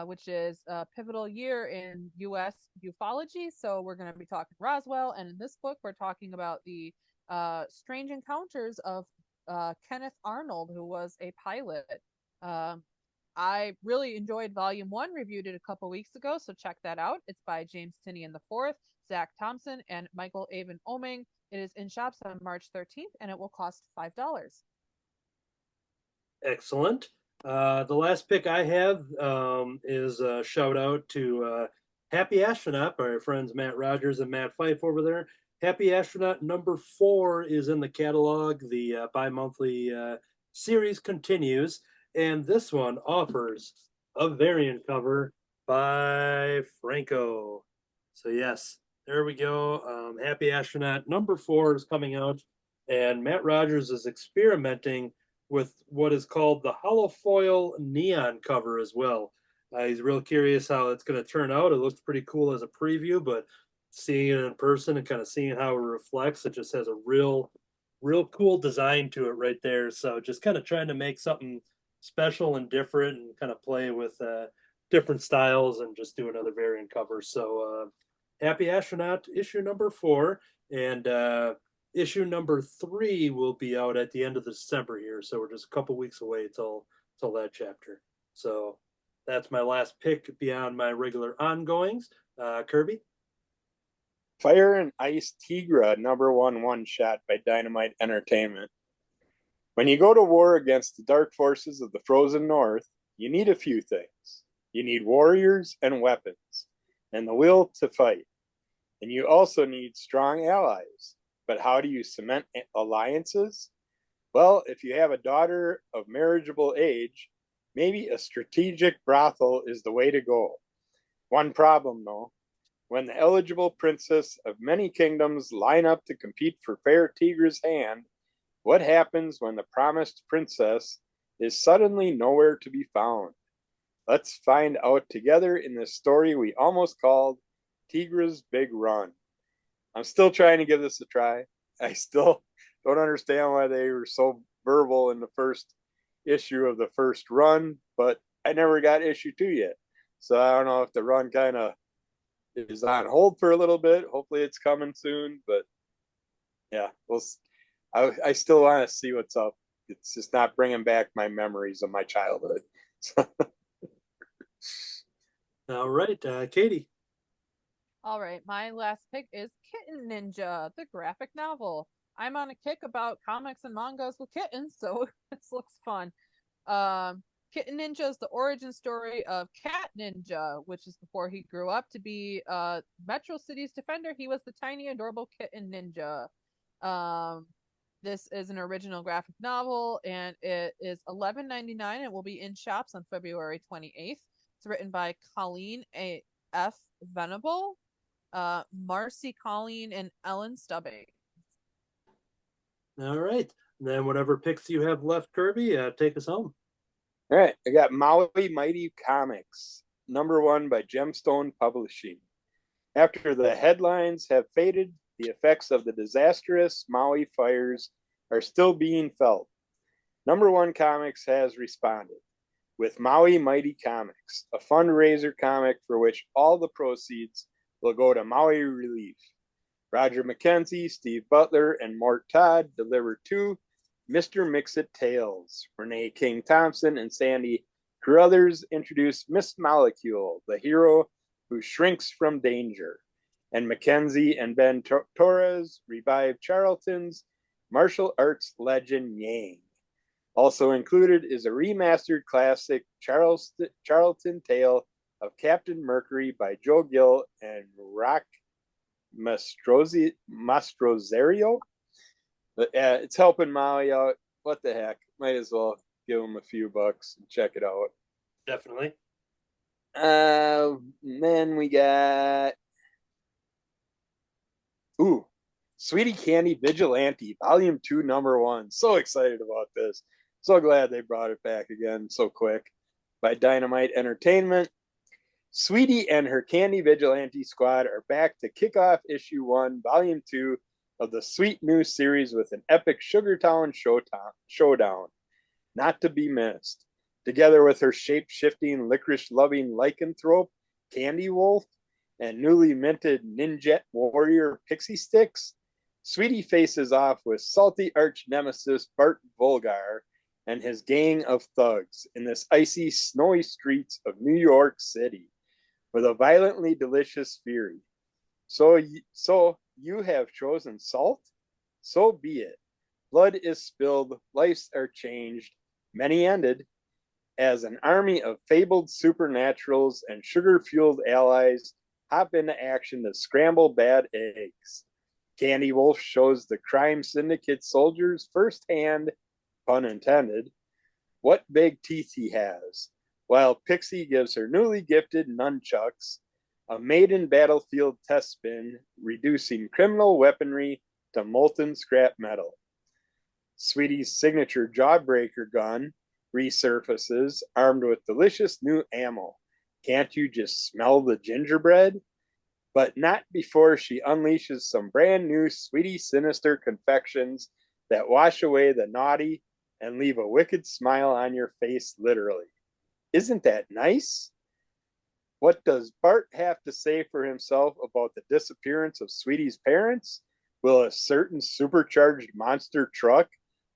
which is a pivotal year in U.S. ufology. So we're going to be talking Roswell, and in this book, we're talking about the strange encounters of Kenneth Arnold, who was a pilot. I really enjoyed Volume 1, reviewed it a couple weeks ago, so check that out. It's by James Tinney IV, Zach Thompson, and Michael Avon Oming. It is in shops on March 13th, and it will cost $5. Excellent. The last pick I have is a shout out to Happy Astronaut by our friends Matt Rogers and Matt Fife over there. Happy Astronaut number 4 is in the catalog. The bi-monthly series continues, and this one offers a variant cover by Franco. So yes, there we go. Happy Astronaut number 4 is coming out, and Matt Rogers is experimenting with what is called the holofoil neon cover as well. He's real curious how it's going to turn out. It looks pretty cool as a preview, but seeing it in person and kind of seeing how it reflects, it just has a real cool design to it right there. So just kind of trying to make something special and different and kind of play with different styles and just do another variant cover. So Happy Astronaut issue number 4, and issue number 3 will be out at the end of December here. So we're just a couple weeks away till that chapter. So that's my last pick beyond my regular ongoings. Kirby? Fire and Ice Tigra #1 one-shot by Dynamite Entertainment. When you go to war against the dark forces of the frozen north, you need a few things. You need warriors and weapons, and the will to fight. And you also need strong allies. But how do you cement alliances? Well, if you have a daughter of marriageable age, maybe a strategic brothel is the way to go. One problem, though. When the eligible princess of many kingdoms line up to compete for Fair Tigra's hand, what happens when the promised princess is suddenly nowhere to be found? Let's find out together in this story we almost called Tigra's Big Run. I'm still trying to give this a try. I still don't understand why they were so verbal in the first issue of the first run, but I never got issue 2 yet. So I don't know if the run kind of is on hold for a little bit. Hopefully it's coming soon, but yeah, I still want to see what's up. It's just not bringing back my memories of my childhood. All right, Katie. All right, my last pick is Kitten Ninja, the graphic novel. I'm on a kick about comics and mangas with kittens, so this looks fun. Kitten Ninja is the origin story of Cat Ninja, which is before he grew up to be Metro City's defender. He was the tiny, adorable Kitten Ninja. This is an original graphic novel, and it is $11.99. It will be in shops on February 28th. It's written by Colleen F. Venable, Marcy Colleen, and Ellen Stubbing. All right. And then whatever picks you have left, Kirby, take us home. All right. I got Maui Mighty Comics, #1 by Gemstone Publishing. After the headlines have faded, the effects of the disastrous Maui fires are still being felt. #1 Comics has responded with Maui Mighty Comics, a fundraiser comic for which all the proceeds will go to Maui Relief. Roger McKenzie, Steve Butler, and Mort Todd deliver 2 Mr. Mix-It tales. Renee King Thompson and Sandy Carruthers introduce Miss Molecule, the hero who shrinks from danger. And Mackenzie and Ben Torres revive Charlton's martial arts legend Yang. Also included is a remastered classic Charlton tale of Captain Mercury by Joe Gill and Rock Mastrozerio. But it's helping Maui out. What the heck? Might as well give them a few bucks and check it out. Definitely. Then we got Sweetie Candy Vigilante, Volume 2, #1. So excited about this. So glad they brought it back again so quick. By Dynamite Entertainment. Sweetie and her Candy Vigilante squad are back to kick off issue 1, Volume 2 of the sweet new series with an epic Sugartown showdown. Not to be missed. Together with her shape-shifting, licorice-loving lycanthrope, Candy Wolf, and newly minted Ninja Warrior Pixie Sticks, Sweetie faces off with salty arch-nemesis Bart Volgar and his gang of thugs in this icy, snowy streets of New York City with a violently delicious fury. So you have chosen salt? So be it. Blood is spilled, lives are changed, many ended, as an army of fabled supernaturals and sugar-fueled allies hop into action to scramble bad eggs. Candy Wolf shows the crime syndicate soldiers firsthand, pun intended, what big teeth he has, while Pixie gives her newly gifted nunchucks a maiden battlefield test spin, reducing criminal weaponry to molten scrap metal. Sweetie's signature Jawbreaker gun resurfaces, armed with delicious new ammo. Can't you just smell the gingerbread? But not before she unleashes some brand new Sweetie Sinister confections that wash away the naughty and leave a wicked smile on your face, literally. Isn't that nice? What does Bart have to say for himself about the disappearance of Sweetie's parents? Will a certain supercharged monster truck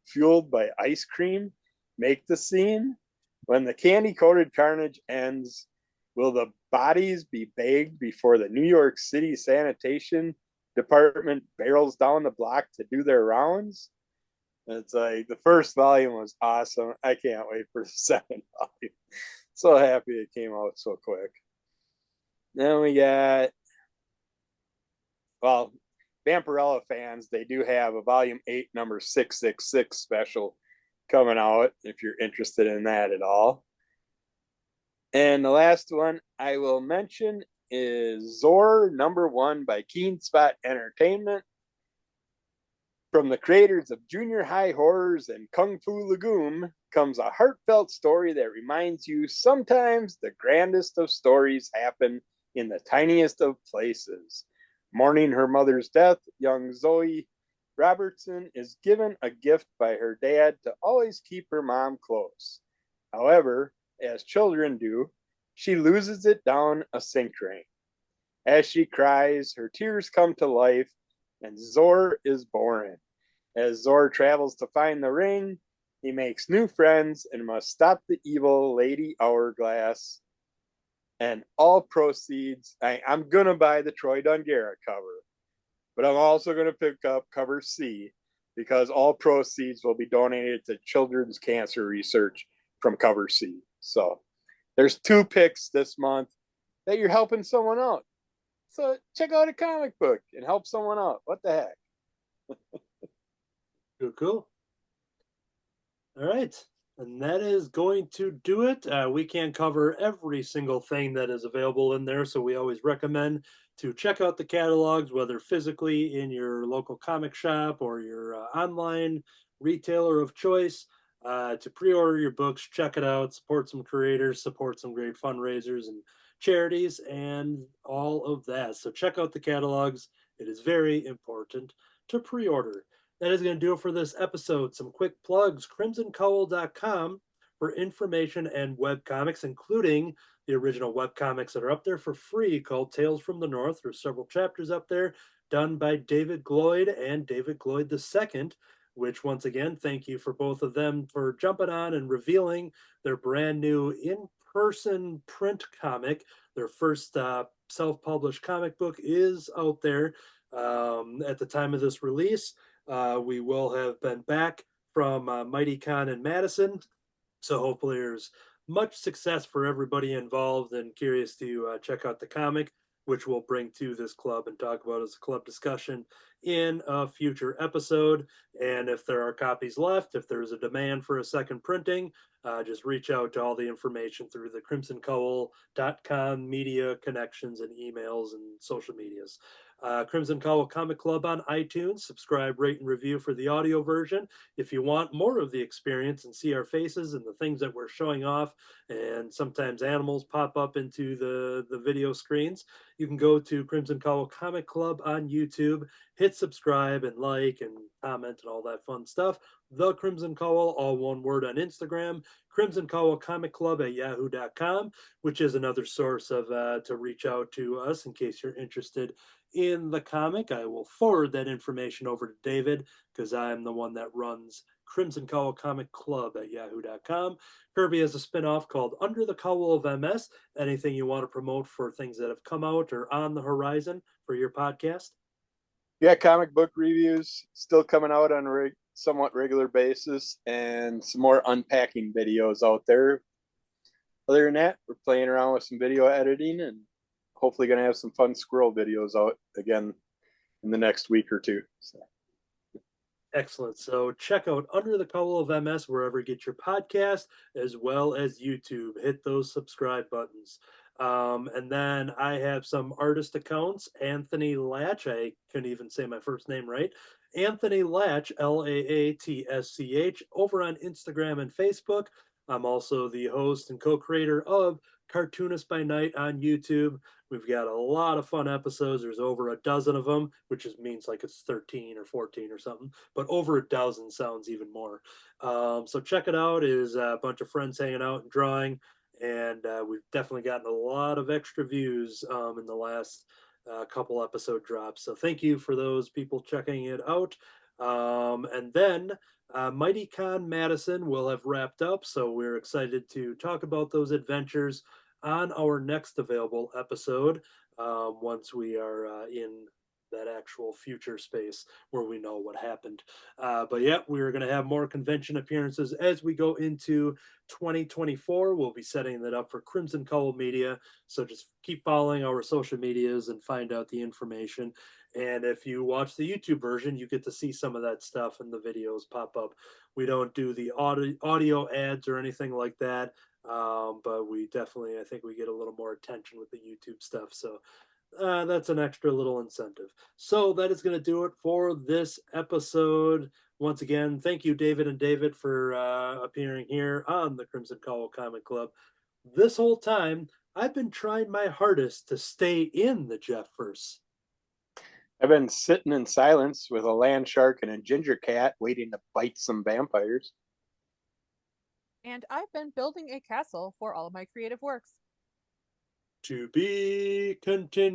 fueled by ice cream make the scene? When the candy-coated carnage ends, will the bodies be bagged before the New York City sanitation department barrels down the block to do their rounds? It's like the first volume was awesome. I can't wait for the second volume. So happy it came out so quick. Then we got, well, Vampirella fans, they do have a volume 8, number 666 special coming out if you're interested in that at all. And the last one I will mention is Zor number 1 by Keen Spot Entertainment. From the creators of Junior High Horrors and Kung Fu Legume comes a heartfelt story that reminds you sometimes the grandest of stories happen in the tiniest of places. Mourning her mother's death, young Zoe Robertson is given a gift by her dad to always keep her mom close. However, as children do, she loses it down a sink drain. As she cries, her tears come to life, and Zor is born. As Zor travels to find the ring, he makes new friends and must stop the evil Lady Hourglass. And all proceeds, I'm going to buy the Troy Dungara cover, but I'm also going to pick up cover C because all proceeds will be donated to children's cancer research from cover C. So there's 2 picks this month that you're helping someone out. So check out a comic book and help someone out. What the heck? Cool. All right. And that is going to do it. We can't cover every single thing that is available in there, so we always recommend to check out the catalogs, whether physically in your local comic shop or your online retailer of choice. To pre-order your books, check it out, support some creators, support some great fundraisers and charities, and all of that. So check out the catalogs. It is very important to pre-order. That is going to do it for this episode. Some quick plugs: crimsoncowl.com for information and webcomics, including the original webcomics that are up there for free called Tales from the North. There's several chapters up there done by David Gloyd and David Gloyd II, which, once again, thank you for both of them for jumping on and revealing their brand new in-person print comic. Their first self-published comic book is out there at the time of this release. We will have been back from Mighty Con in Madison, so hopefully there's much success for everybody involved, and curious to check out the comic, which we'll bring to this club and talk about as a club discussion in a future episode. And if there are copies left, if there's a demand for a second printing, just reach out to all the information through the crimsoncowl.com media connections and emails and social medias. Crimson Cowl Comic Club on iTunes. Subscribe, rate, and review for the audio version. If you want more of the experience and see our faces and the things that we're showing off, and sometimes animals pop up into the video screens, you can go to Crimson Cowl Comic Club on YouTube, hit subscribe and like and comment and all that fun stuff. The Crimson Cowl, all one word, on Instagram. Crimson Cowl Comic Club at yahoo.com, which is another source of to reach out to us in case you're interested in the comic. I will forward that information over to David because I'm the one that runs Crimson Cowl Comic Club at yahoo.com. Kirby has a spinoff called Under the Cowl of MS. Anything you want to promote for things that have come out or on the horizon for your podcast? Yeah, comic book reviews still coming out on a somewhat regular basis, and some more unpacking videos out there. Other than that, we're playing around with some video editing and hopefully going to have some fun squirrel videos out again in the next week or two. So. Excellent. So check out Under the Cowl of MS wherever you get your podcast, as well as YouTube. Hit those subscribe buttons. And then I have some artist accounts. Anthony Laatsch, I couldn't even say my first name right. Anthony Laatsch, Laatsch, over on Instagram and Facebook. I'm also the host and co-creator of Cartoonist by Night on YouTube. We've got a lot of fun episodes. There's over a dozen of them, which just means like it's 13 or 14 or something, but over a dozen sounds even more. So check it out. It is a bunch of friends hanging out and drawing, and we've definitely gotten a lot of extra views in the last couple episode drops. So thank you for those people checking it out. And then Mighty Con Madison will have wrapped up, so we're excited to talk about those adventures on our next available episode once we are in that actual future space where we know what happened. But yeah, we're going to have more convention appearances as we go into 2024. We'll be setting that up for Crimson Cowl Media. So just keep following our social medias and find out the information. And if you watch the YouTube version, you get to see some of that stuff and the videos pop up. We don't do the audio ads or anything like that. But we definitely, I think we get a little more attention with the YouTube stuff. So that's an extra little incentive. So that is going to do it for this episode. Once again, thank you, David and David, for appearing here on the Crimson Cowl Comic Club. This whole time, I've been trying my hardest to stay in the Jeffverse. I've been sitting in silence with a land shark and a ginger cat waiting to bite some vampires. And I've been building a castle for all of my creative works. To be continued.